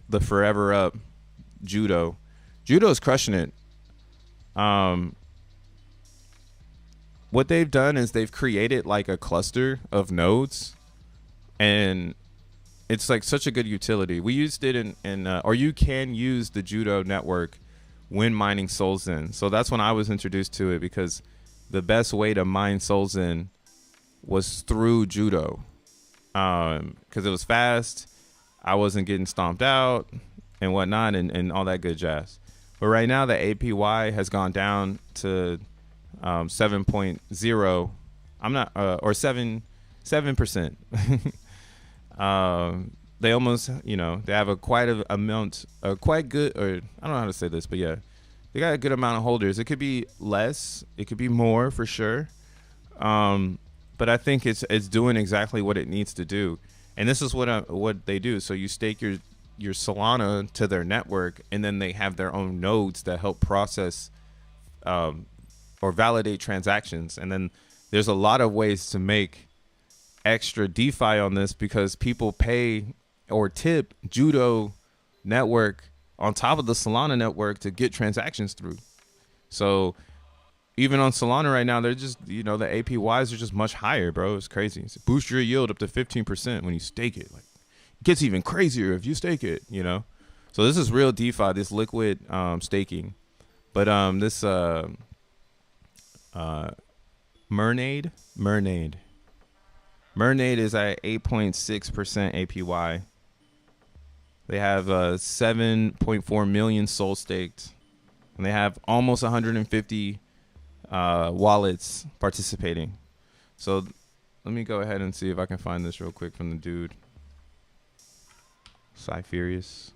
the forever up Judo. Judo's crushing it. What they've done is they've created like a cluster of nodes, and it's like such a good utility. We used it or you can use the Judo network when mining solXEN. So that's when I was introduced to it, because the best way to mine solXEN was through Judo, because it was fast. I wasn't getting stomped out and whatnot, and all that good jazz. But right now the APY has gone down to 7.0. I'm not or 7%. They almost, they have quite good, or I don't know how to say this, but yeah, they got a good amount of holders. It could be less, it could be more for sure. But I think it's doing exactly what it needs to do. And this is what they do. So you stake your Solana to their network, and then they have their own nodes that help process or validate transactions. And then there's a lot of ways to make extra DeFi on this, because people pay or tip Judo network on top of the Solana network to get transactions through. So even on Solana right now, they're just, the APYs are just much higher, bro. It's crazy. It's boost your yield up to 15% when you stake it. Like, it gets even crazier if you stake it, So this is real DeFi, this liquid staking. But this Mermaid is at 8.6% APY. They have 7.4 million Sol staked, and they have almost 150 wallets participating. So let me go ahead and see if I can find this real quick from the dude, Cypherius.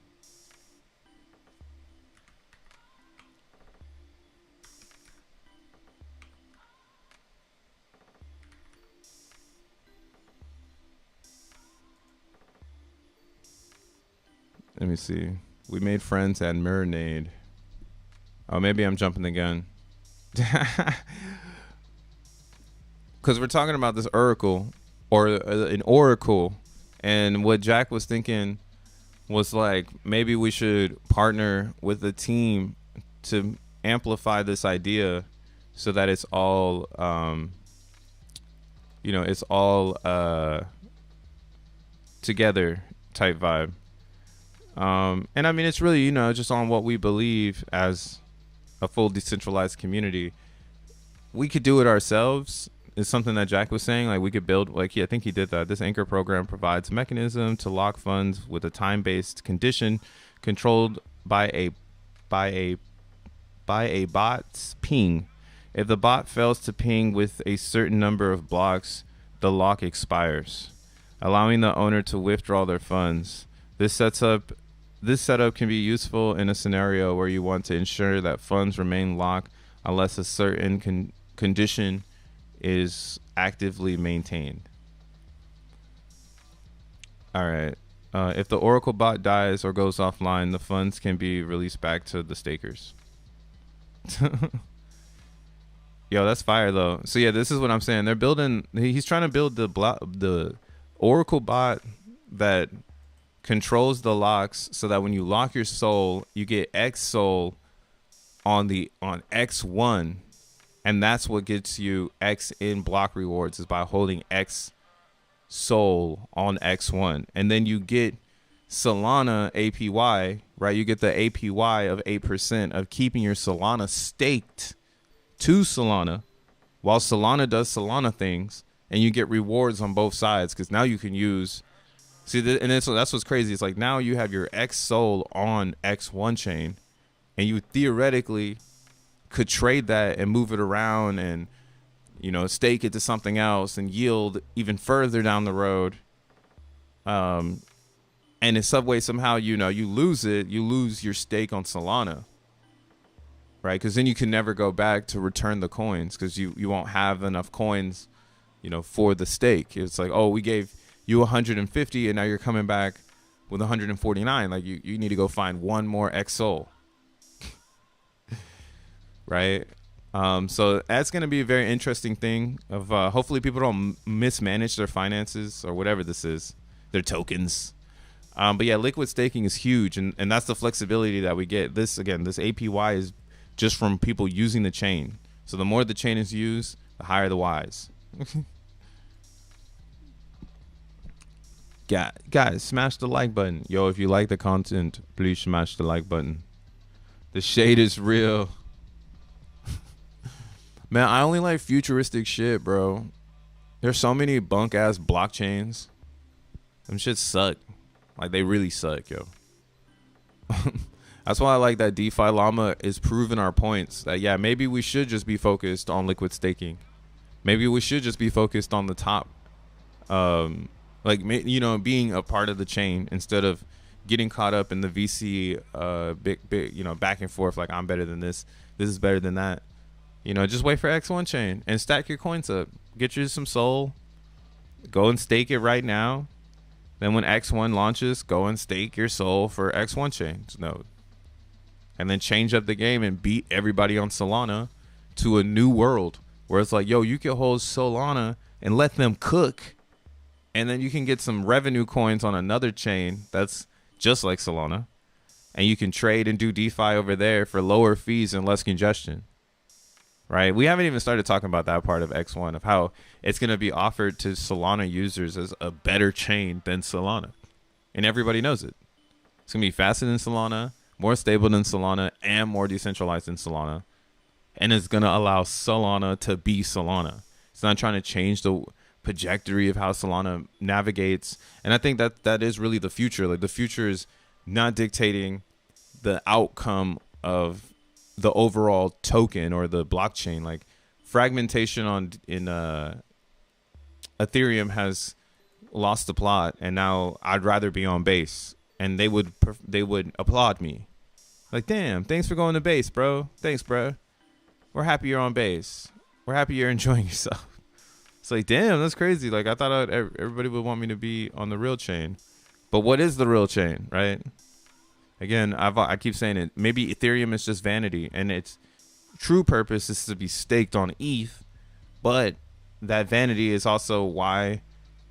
Let me see. We made friends at Mermaid. Oh, maybe I'm jumping the gun. Because we're talking about this oracle, or an oracle, and what Jack was thinking was like, maybe we should partner with a team to amplify this idea, so that it's all, it's all together type vibe. And I mean, it's really, just on what we believe as a full decentralized community. We could do it ourselves. It's something that Jack was saying. Like, we could build, I think he did that. This Anchor program provides a mechanism to lock funds with a time-based condition controlled by a bot's ping. If the bot fails to ping with a certain number of blocks, the lock expires, allowing the owner to withdraw their funds. This setup can be useful in a scenario where you want to ensure that funds remain locked unless a certain condition is actively maintained. All right. If the Oracle bot dies or goes offline, the funds can be released back to the stakers. Yo, that's fire though. So yeah, this is what I'm saying. They're building. He's trying to build the Oracle bot that controls the locks, so that when you lock your Sol, you get X Sol on X1, and that's what gets you XENBLOCK rewards, is by holding X Sol on X1, and then you get Solana APY, right? You get the APY of 8% of keeping your Solana staked to Solana, while Solana does Solana things, and you get rewards on both sides, because now you can use. And that's what's crazy. It's like, now you have your X Sol on X1 chain, and you theoretically could trade that and move it around and, stake it to something else and yield even further down the road. And in some way, somehow, you lose it. You lose your stake on Solana, right? Because then you can never go back to return the coins, because you won't have enough coins, for the stake. It's like, oh, we gave you 150 and now you're coming back with 149. Like, you need to go find one more X Sol. Right? So that's going to be a very interesting thing of hopefully people don't mismanage their finances or whatever this is, their tokens. But yeah, liquid staking is huge, and that's the flexibility that we get. This APY is just from people using the chain. So the more the chain is used, the higher the Ys. Guys, smash the like button. Yo, if you like the content, please smash the like button. The shade is real. Man, I only like futuristic shit, bro. There's so many bunk ass blockchains. Them shit suck. Like, they really suck, yo. That's why I like that DeFi Llama is proving our points. That, yeah, maybe we should just be focused on liquid staking. Maybe we should just be focused on the top. Like, you know, being a part of the chain instead of getting caught up in the VC big, you know, back and forth. Like, I'm better than this. This is better than that. You know, just wait for X1 chain and stack your coins up. Get you some Sol. Go and stake it right now. Then when X1 launches, go and stake your Sol for X1 chain's node. And then change up the game and beat everybody on Solana to a new world where it's like, yo, you can hold Solana and let them cook. And then you can get some revenue coins on another chain that's just like Solana. And you can trade and do DeFi over there for lower fees and less congestion. Right? We haven't even started talking about that part of X1, of how it's going to be offered to Solana users as a better chain than Solana. And everybody knows it. It's going to be faster than Solana, more stable than Solana, and more decentralized than Solana. And it's going to allow Solana to be Solana. It's not trying to change the trajectory of how Solana navigates. And I think that is really the future. Like, the future is not dictating the outcome of the overall token or the blockchain. Like, fragmentation in Ethereum has lost the plot, and now I'd rather be on base, and they would applaud me. Like, damn, thanks for going to base, bro. Thanks, bro. We're happy you're on base. We're happy you're enjoying yourself. It's like, damn, that's crazy. Like, I thought everybody would want me to be on the real chain. But what is the real chain, right? Again, I keep saying it. Maybe Ethereum is just vanity, and its true purpose is to be staked on ETH. But that vanity is also why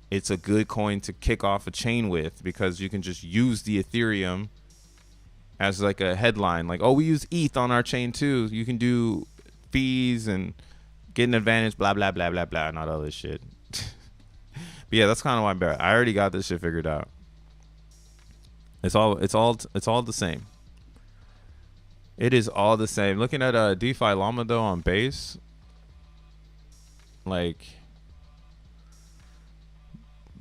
it's a good coin to kick off a chain with, because you can just use the Ethereum as like a headline. Like, oh, we use ETH on our chain too. You can do fees and get an advantage, blah, blah, blah, blah, blah, and all that other shit. But yeah, that's kind of why I already got this shit figured out. It's all the same. It is all the same. Looking at DeFi Llama though on base, like,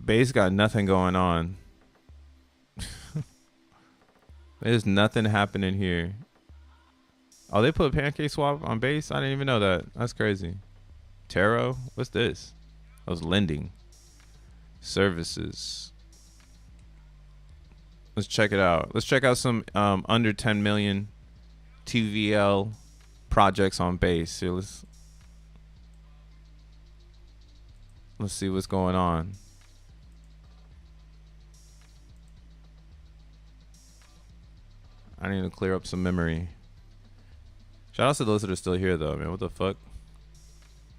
base got nothing going on. There's nothing happening here. Oh, they put Pancake Swap on base? I didn't even know that. That's crazy. Taro? What's this? That was lending. Services. Let's check it out. Let's check out some under 10 million TVL projects on base. Here, let's see what's going on. I need to clear up some memory. Shout out to those that are still here though, man. What the fuck?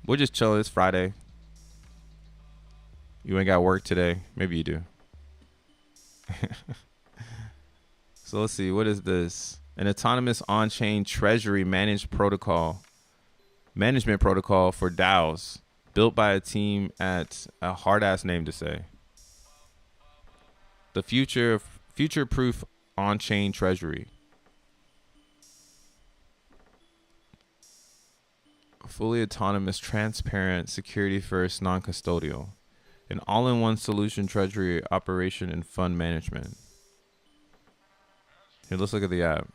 We're just chilling. It's Friday. You ain't got work today. Maybe you do. So let's see. What is this? An autonomous on-chain treasury management protocol for DAOs, built by a team at a hard-ass name to say. The future-proof on-chain treasury. Fully autonomous, transparent, security-first, non-custodial. An all-in-one solution treasury operation and fund management. Here, let's look at the app.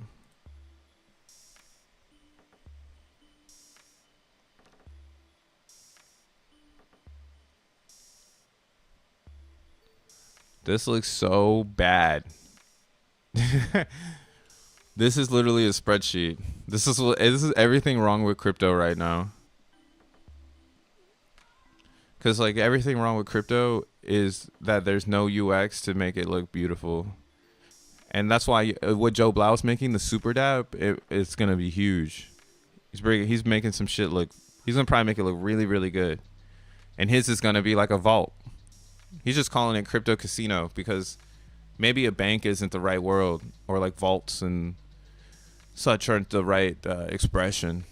This looks so bad. This is literally a spreadsheet. This is everything wrong with crypto right now. Because like everything wrong with crypto is that there's no UX to make it look beautiful. And that's why what Joe Blau's making, the super dApp, it's going to be huge. He's making some shit look. He's gonna probably make it look really, really good. And his is gonna be like a vault. He's just calling it crypto casino because maybe a bank isn't the right word, or like vaults and such aren't the right expression.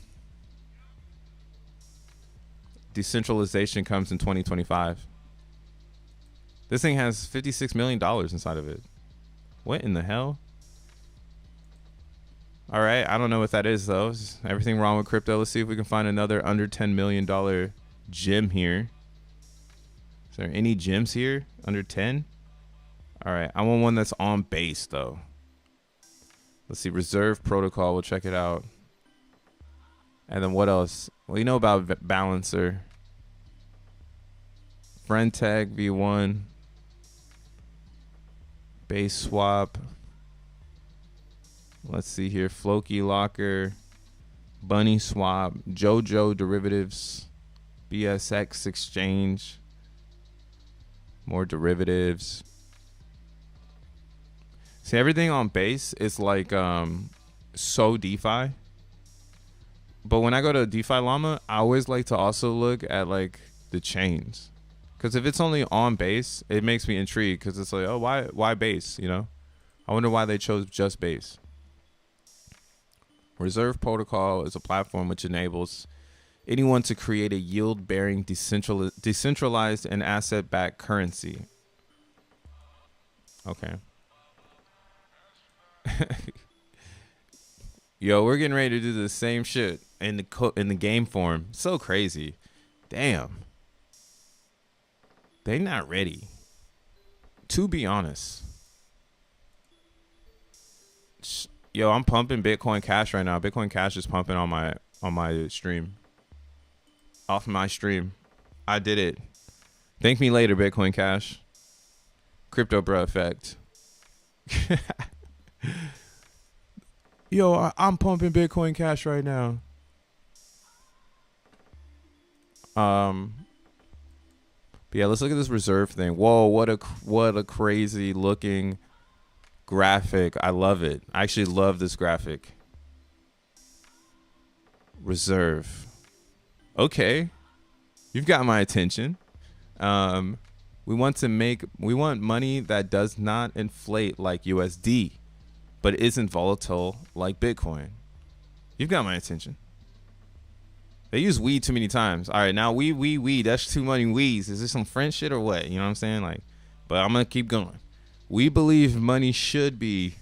Decentralization comes in 2025. This thing has $56 million inside of it. What in the hell? All right, I don't know what that is though. Is everything wrong with crypto? Let's see if we can find another under $10 million gem here. Is there any gems here under 10? All right, I want one that's on base though. Let's see, reserve protocol. We'll check it out. And then what else? Well, you know about balancer. Friend tag V1. Base swap. Let's see here. Floki locker. Bunny swap. Jojo derivatives. BSX exchange. More derivatives. See, everything on base is like so DeFi. But when I go to DeFi Llama, I always like to also look at like the chains. Because if it's only on base, it makes me intrigued because it's like, oh, why base, you know? I wonder why they chose just base. Reserve Protocol is a platform which enables anyone to create a yield-bearing decentralized and asset-backed currency. Okay. Yo, we're getting ready to do the same shit in the game form. So crazy. Damn. They not ready. To be honest. Yo, I'm pumping Bitcoin Cash right now. Bitcoin Cash is pumping on my stream. Off my stream. I did it. Thank me later, Bitcoin Cash. Crypto bro effect. Yo, I'm pumping Bitcoin Cash right now. But yeah, let's look at this reserve thing. Whoa, what a crazy looking graphic. I love it. I actually love this graphic. Reserve. Okay. You've got my attention. We want money that does not inflate like USD, but isn't volatile like Bitcoin. You've got my attention. They use weed too many times. All right, now weed. That's too many weeds. Is this some French shit or what? You know what I'm saying? Like, but I'm gonna keep going. We believe money should be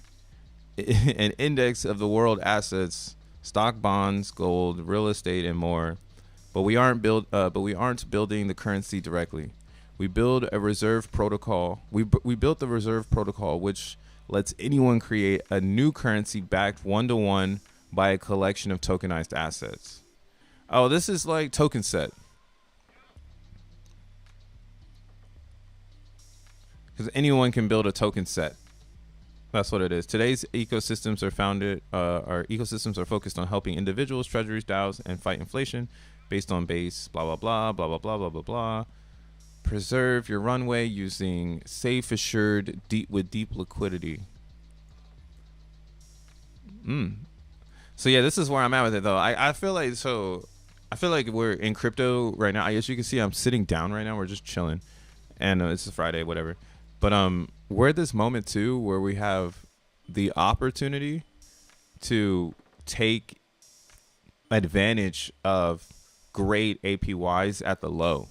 an index of the world assets, stock, bonds, gold, real estate, and more. But we aren't building the currency directly. We build a reserve protocol. We built the reserve protocol, which lets anyone create a new currency backed one-to-one by a collection of tokenized assets. Oh, this is like token set. Because anyone can build a token set. That's what it is. Today's ecosystems are focused on helping individuals, treasuries, DAOs, and fight inflation based on base, blah, blah, blah, blah, blah, blah, blah, blah, blah. Preserve your runway using safe, assured, with deep liquidity. So yeah, this is where I'm at with it though. I feel like we're in crypto right now. As you can see, I'm sitting down right now. We're just chilling, and it's a Friday, whatever. But we're at this moment too where we have the opportunity to take advantage of great APYs at the low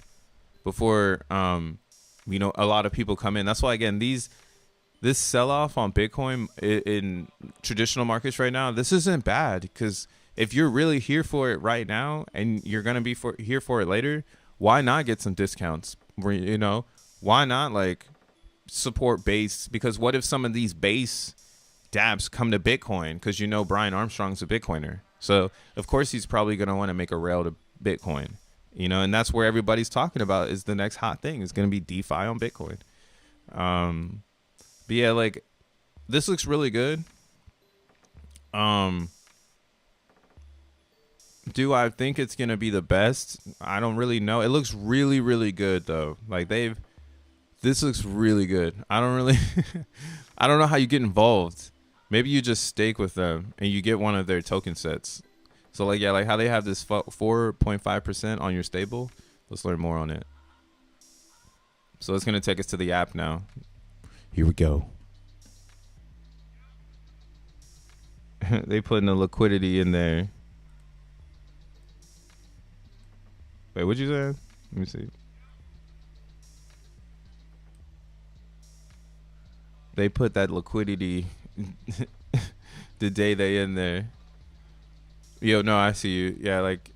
before you know, a lot of people come in. That's why again this sell-off on Bitcoin in traditional markets right now, this isn't bad, because if you're really here for it right now and you're gonna be here for it later, why not get some discounts? You know, why not like support base? Because what if some of these base dApps come to Bitcoin? Because you know Brian Armstrong's a Bitcoiner, so of course he's probably gonna want to make a rail to Bitcoin. You know, and that's where everybody's talking about is the next hot thing is gonna be DeFi on Bitcoin. But yeah, like this looks really good. Do I think it's gonna be the best? I don't really know. It looks really, really good though. Like this looks really good. I don't really I don't know how you get involved. Maybe you just stake with them and you get one of their token sets. So like, yeah, like how they have this 4.5% on your stable. Let's learn more on it. So it's going to take us to the app now. Here we go. They putting the liquidity in there. Wait, what'd you say? Let me see. They put that liquidity the day they in there. Yo, no, I see you. Yeah, like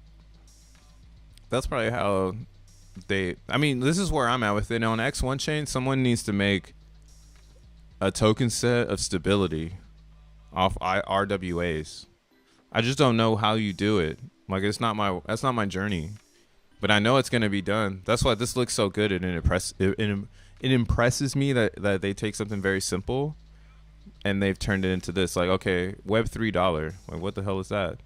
that's probably how they. I mean, this is where I'm at with it. On X1 chain, someone needs to make a token set of stability off RWAs. I just don't know how you do it. Like that's not my journey. But I know it's gonna be done. That's why this looks so good, and it impresses me that they take something very simple and they've turned it into this. Like, okay, Web3 dollar. Like, what the hell is that?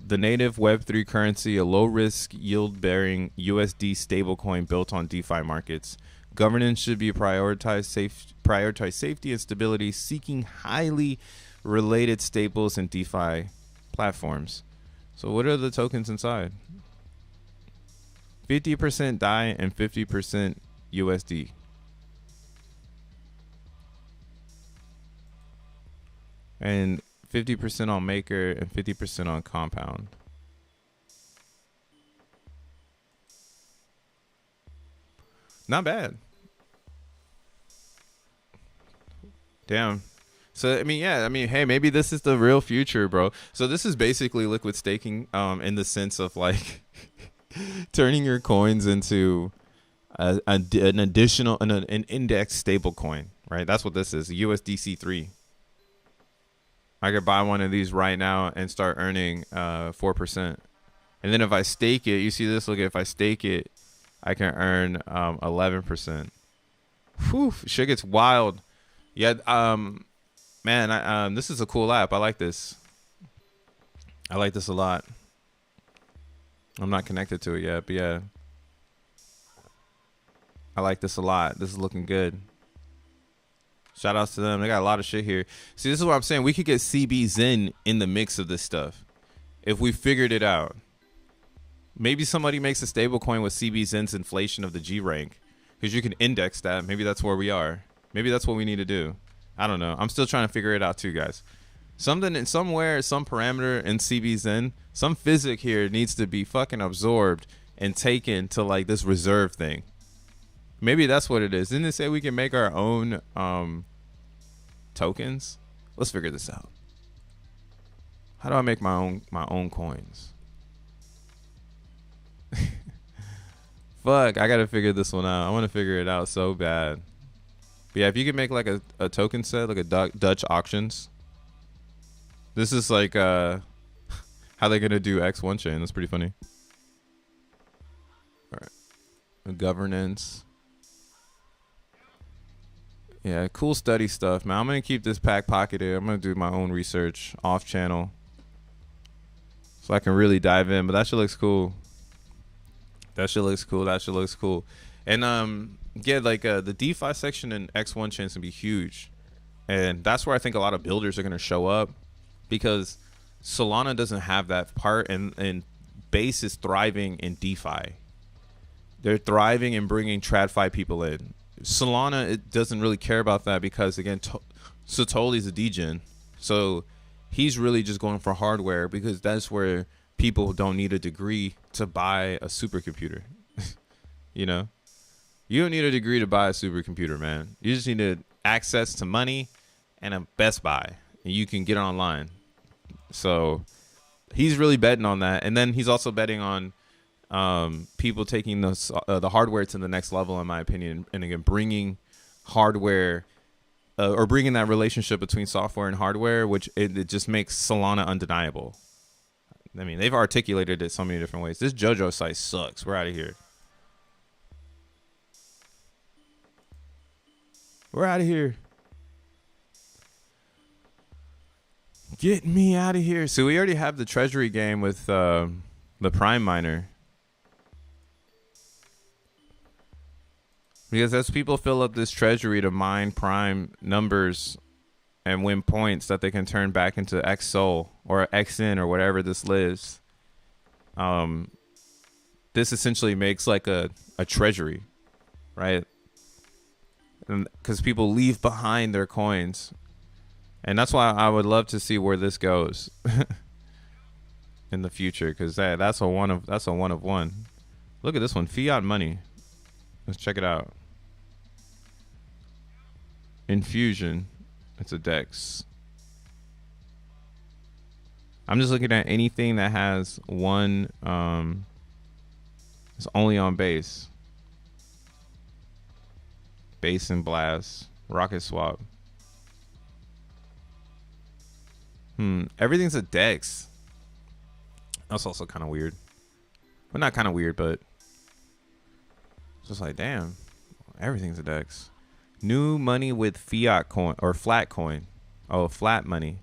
The native Web3 currency, a low-risk, yield-bearing USD stablecoin built on DeFi markets. Governance should be prioritize safety and stability, seeking highly related stables and DeFi platforms. So what are the tokens inside? 50% DAI and 50% USD. And 50% on Maker and 50% on Compound. Not bad. Damn. So I mean, yeah, I mean, hey, maybe this is the real future, bro. So this is basically liquid staking, in the sense of like turning your coins into an additional an index stable coin, right? That's what this is, USDC3. I could buy one of these right now and start earning 4%. And then if I stake it, you see this? Look, if I stake it, I can earn 11%. Whew, shit gets wild. Yeah, man, this is a cool app. I like this. I like this a lot. I'm not connected to it yet, but yeah. I like this a lot. This is looking good. Shout outs to them. They got a lot of shit here. See, this is what I'm saying. We could get CBZen in the mix of this stuff if we figured it out. Maybe somebody makes a stable coin with CBZen's inflation of the G rank, because you can index that. Maybe that's where we are. Maybe that's what we need to do. I don't know. I'm still trying to figure it out too, guys. Something in somewhere, some parameter in CBZen, some physic here needs to be fucking absorbed and taken to like this reserve thing. Maybe that's what it is. Didn't it say we can make our own tokens? Let's figure this out. How do I make my own coins? Fuck, I gotta figure this one out. I want to figure it out so bad. But yeah, if you could make like a token set, like a Dutch auctions. This is like how they're gonna do X1 chain. That's pretty funny. All right, governance. Yeah, cool study stuff, man. I'm gonna keep this pack pocketed. I'm gonna do my own research off channel, so I can really dive in. But that shit looks cool. That shit looks cool. That shit looks cool. And yeah, like the DeFi section in X1 chain is gonna be huge, and that's where I think a lot of builders are gonna show up, because Solana doesn't have that part, and Base is thriving in DeFi. They're thriving in bringing TradFi people in. Solana, it doesn't really care about that, because again, Satooli's a degen, so he's really just going for hardware, because that's where people don't need a degree to buy a supercomputer. You know, you don't need a degree to buy a supercomputer, man. You just need access to money and a Best Buy, and you can get online. So he's really betting on that, and then he's also betting on people taking the hardware to the next level, in my opinion, and again bringing hardware or bringing that relationship between software and hardware, which it just makes Solana undeniable. I mean, they've articulated it so many different ways. This JoJo site sucks. We're out of here. We're out of here. Get me out of here. So we already have the treasury game with the Prime miner. Because as people fill up this treasury to mine Prime numbers and win points that they can turn back into XSOL or XN or whatever this lives. This essentially makes like a treasury, right? Because people leave behind their coins, and that's why I would love to see where this goes in the future. Because that's a one of one. Look at this one, fiat money. Let's check it out. Infusion. It's a DEX. I'm just looking at anything that has one. It's only on base. Base and blast. Rocket swap. Everything's a DEX. That's also kind of weird. Well, not kind of weird, but it's just like, damn, everything's a DEX. New money with fiat coin or flat coin. Oh, flat money.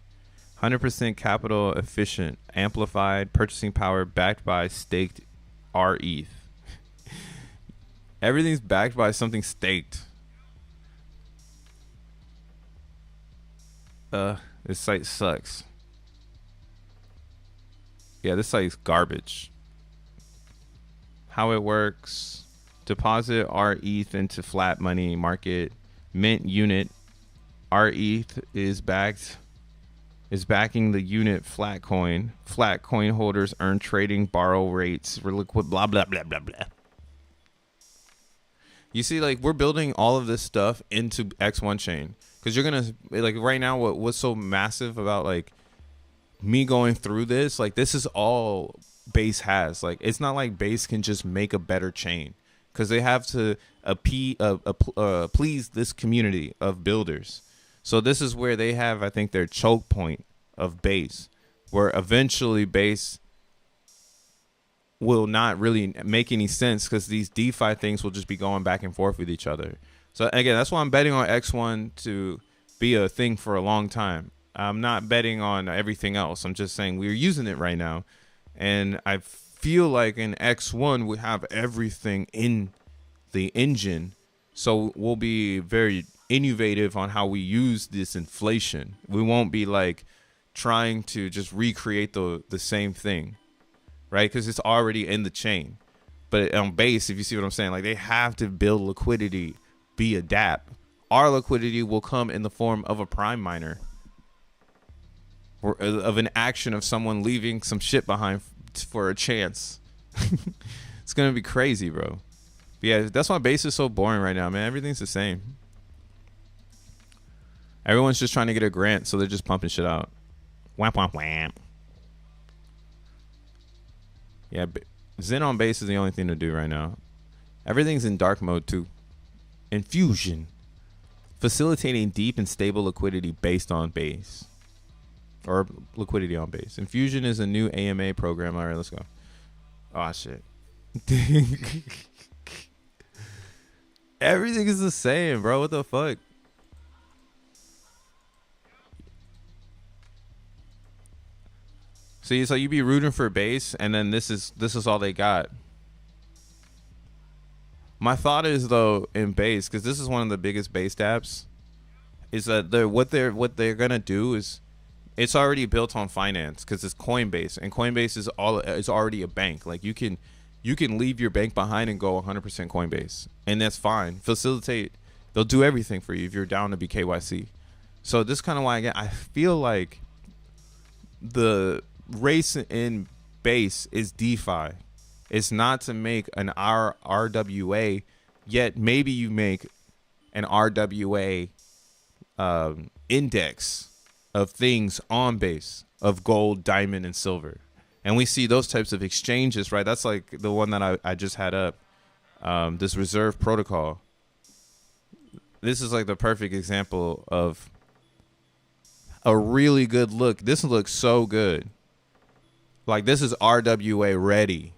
100% capital efficient, amplified purchasing power, backed by staked RETH. Everything's backed by something staked. This site sucks. Yeah, this site's garbage. How it works: deposit RETH into flat money market, mint unit. RETH is backing the unit flat coin. Flat coin holders earn trading borrow rates for liquid blah blah blah blah blah. You see, like, we're building all of this stuff into X1 chain because you're gonna, like, right now what's so massive about like me going through this, like, this is all Base has. Like, it's not like Base can just make a better chain because they have to please this community of builders. So this is where they have, I think, their choke point of Base, where eventually Base will not really make any sense because these DeFi things will just be going back and forth with each other. So again, that's why I'm betting on X1 to be a thing for a long time. I'm not betting on everything else. I'm just saying we're using it right now. And I feel like in X1 we have everything in the engine. So we'll be very innovative on how we use this inflation. We won't be like trying to just recreate the same thing, right? Because it's already in the chain. But on Base, if you see what I'm saying, like, they have to build liquidity, be adapt. Our liquidity will come in the form of a prime miner, or of an action of someone leaving some shit behind for a chance. It's gonna be crazy, bro. But yeah, that's why Base is so boring right now, man. Everything's the same. Everyone's just trying to get a grant, so they're just pumping shit out. Wham wham wham. Yeah, Zen on Base is the only thing to do right now. Everything's in dark mode too. Infusion, facilitating deep and stable liquidity based on Base, or liquidity on Base. Infusion is a new AMA program. All right, let's go. Oh shit. Everything is the same, bro. What the fuck? See, so you be rooting for Base, and then this is all they got. My thought is, though, in Base, because this is one of the biggest Base dApps, is that what they're gonna do is, it's already built on finance because it's Coinbase, and Coinbase is already a bank. Like, you can leave your bank behind and go 100% Coinbase, and that's fine. Facilitate, they'll do everything for you if you're down to be KYC. So this is kind of why I feel like the race in Base is DeFi. It's not to make an RWA, yet maybe you make an RWA index of things on Base, of gold, diamond, and silver. And we see those types of exchanges, right? That's like the one that I just had up, this reserve protocol. This is like the perfect example of a really good look. This looks so good. Like, this is RWA ready.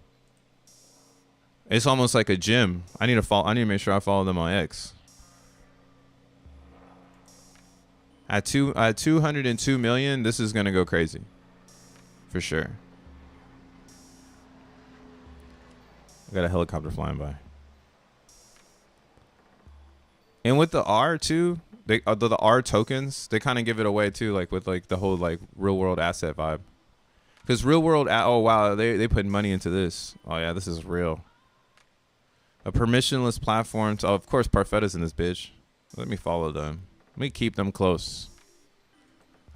It's almost like a gym. I need to make sure I follow them on X. At 202 million, this is gonna go crazy, for sure. I got a helicopter flying by. And with the R too, They the R tokens, they kind of give it away too, like with like the whole like real world asset vibe. Because real world, oh wow, they put money into this. Oh yeah, this is real. A permissionless platform. Oh, of course, Parfetta's in this bitch. Let me follow them. Let me keep them close.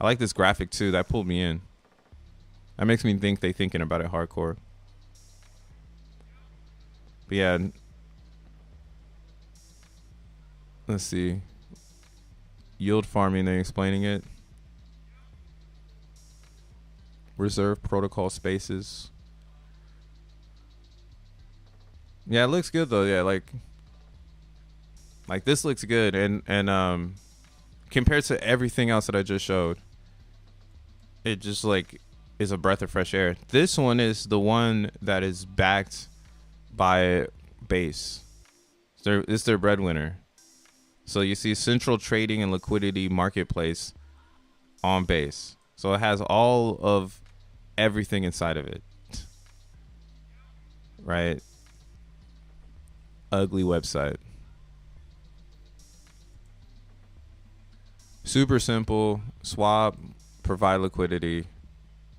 I like this graphic too. That pulled me in. That makes me think they thinking about it hardcore. But yeah, let's see. Yield farming, they explaining it. Reserve protocol spaces. Yeah, it looks good though. Yeah, like this looks good, and compared to everything else that I just showed, it just like is a breath of fresh air. This one is the one that is backed by Base. It's their breadwinner. So you see central trading and liquidity marketplace on Base. So it has all of everything inside of it. Right? Ugly website. Super simple. Swap, provide liquidity,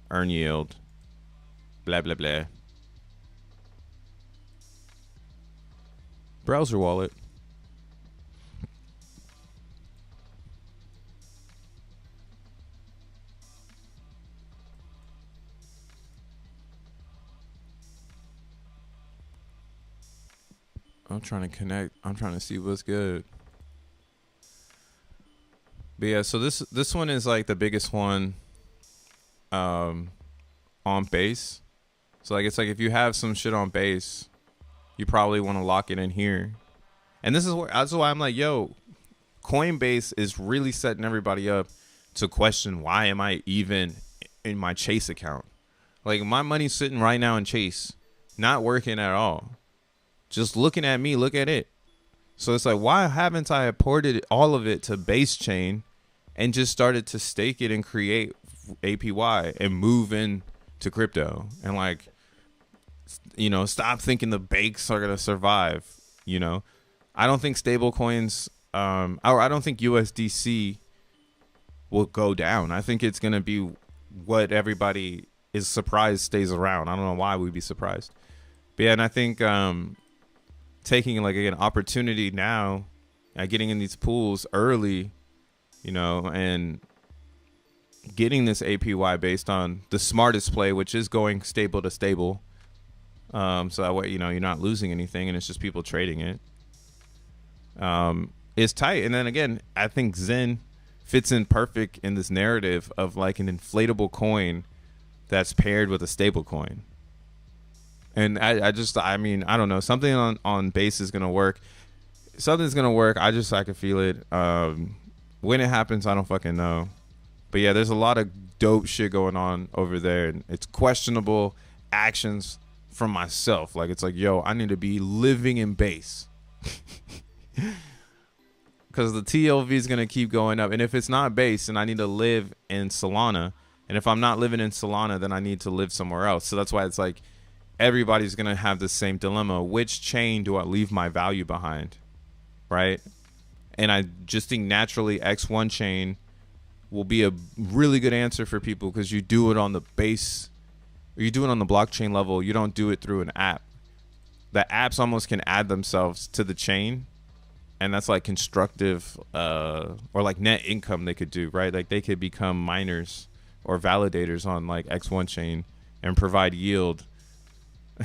earn yield, blah, blah, blah. Browser wallet. I'm trying to connect. I'm trying to see what's good. But yeah, so this one is like the biggest one on Base. So like it's like if you have some shit on Base, you probably want to lock it in here. And this is where that's why I'm like, yo, Coinbase is really setting everybody up to question, why am I even in my Chase account? Like my money's sitting right now in Chase, not working at all. Just looking at me, look at it. So it's like, why haven't I ported all of it to Base Chain and just started to stake it and create APY and move in to crypto? And like, you know, stop thinking the bakes are going to survive. You know, I don't think stable coins, or I don't think USDC will go down. I think it's going to be what everybody is surprised stays around. I don't know why we'd be surprised. But yeah, and I think, taking like an opportunity now, getting in these pools early, you know, and getting this APY based on the smartest play, which is going stable to stable. So that way, you know, you're not losing anything and it's just people trading it. It's tight. And then again, I think Zen fits in perfect in this narrative of like an inflatable coin that's paired with a stable coin. And I mean, I don't know. Something on Base is going to work. Something's going to work. I can feel it. When it happens, I don't fucking know. But yeah, there's a lot of dope shit going on over there. And it's questionable actions from myself. Like, it's like, yo, I need to be living in Base. Because the TLV is going to keep going up. And if it's not Base, then I need to live in Solana. And if I'm not living in Solana, then I need to live somewhere else. So that's why it's like, everybody's going to have the same dilemma. Which chain do I leave my value behind? Right? And I just think naturally X1 chain will be a really good answer for people because you do it on the base, or you do it on the blockchain level. You don't do it through an app. The apps almost can add themselves to the chain. And that's like constructive or like net income they could do, right? Like they could become miners or validators on like X1 chain and provide yield.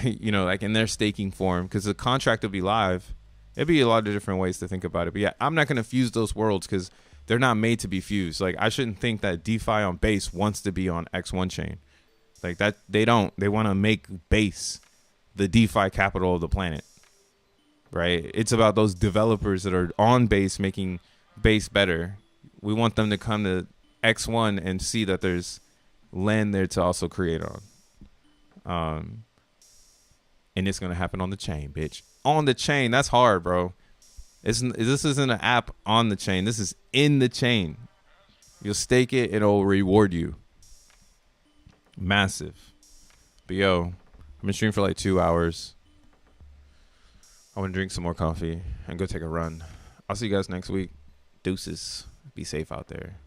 You know, like in their staking form, because the contract will be live. It'd be a lot of different ways to think about it. But yeah, I'm not going to fuse those worlds because they're not made to be fused. Like I shouldn't think that DeFi on Base wants to be on X1 chain. Like that, they don't. They want to make Base the DeFi capital of the planet. Right? It's about those developers that are on Base making Base better. We want them to come to X1 and see that there's land there to also create on. And it's going to happen on the chain, bitch. On the chain. That's hard, bro. This isn't an app on the chain. This is in the chain. You'll stake it. It'll reward you. Massive. But yo, I've been streaming for like 2 hours. I want to drink some more coffee and go take a run. I'll see you guys next week. Deuces. Be safe out there.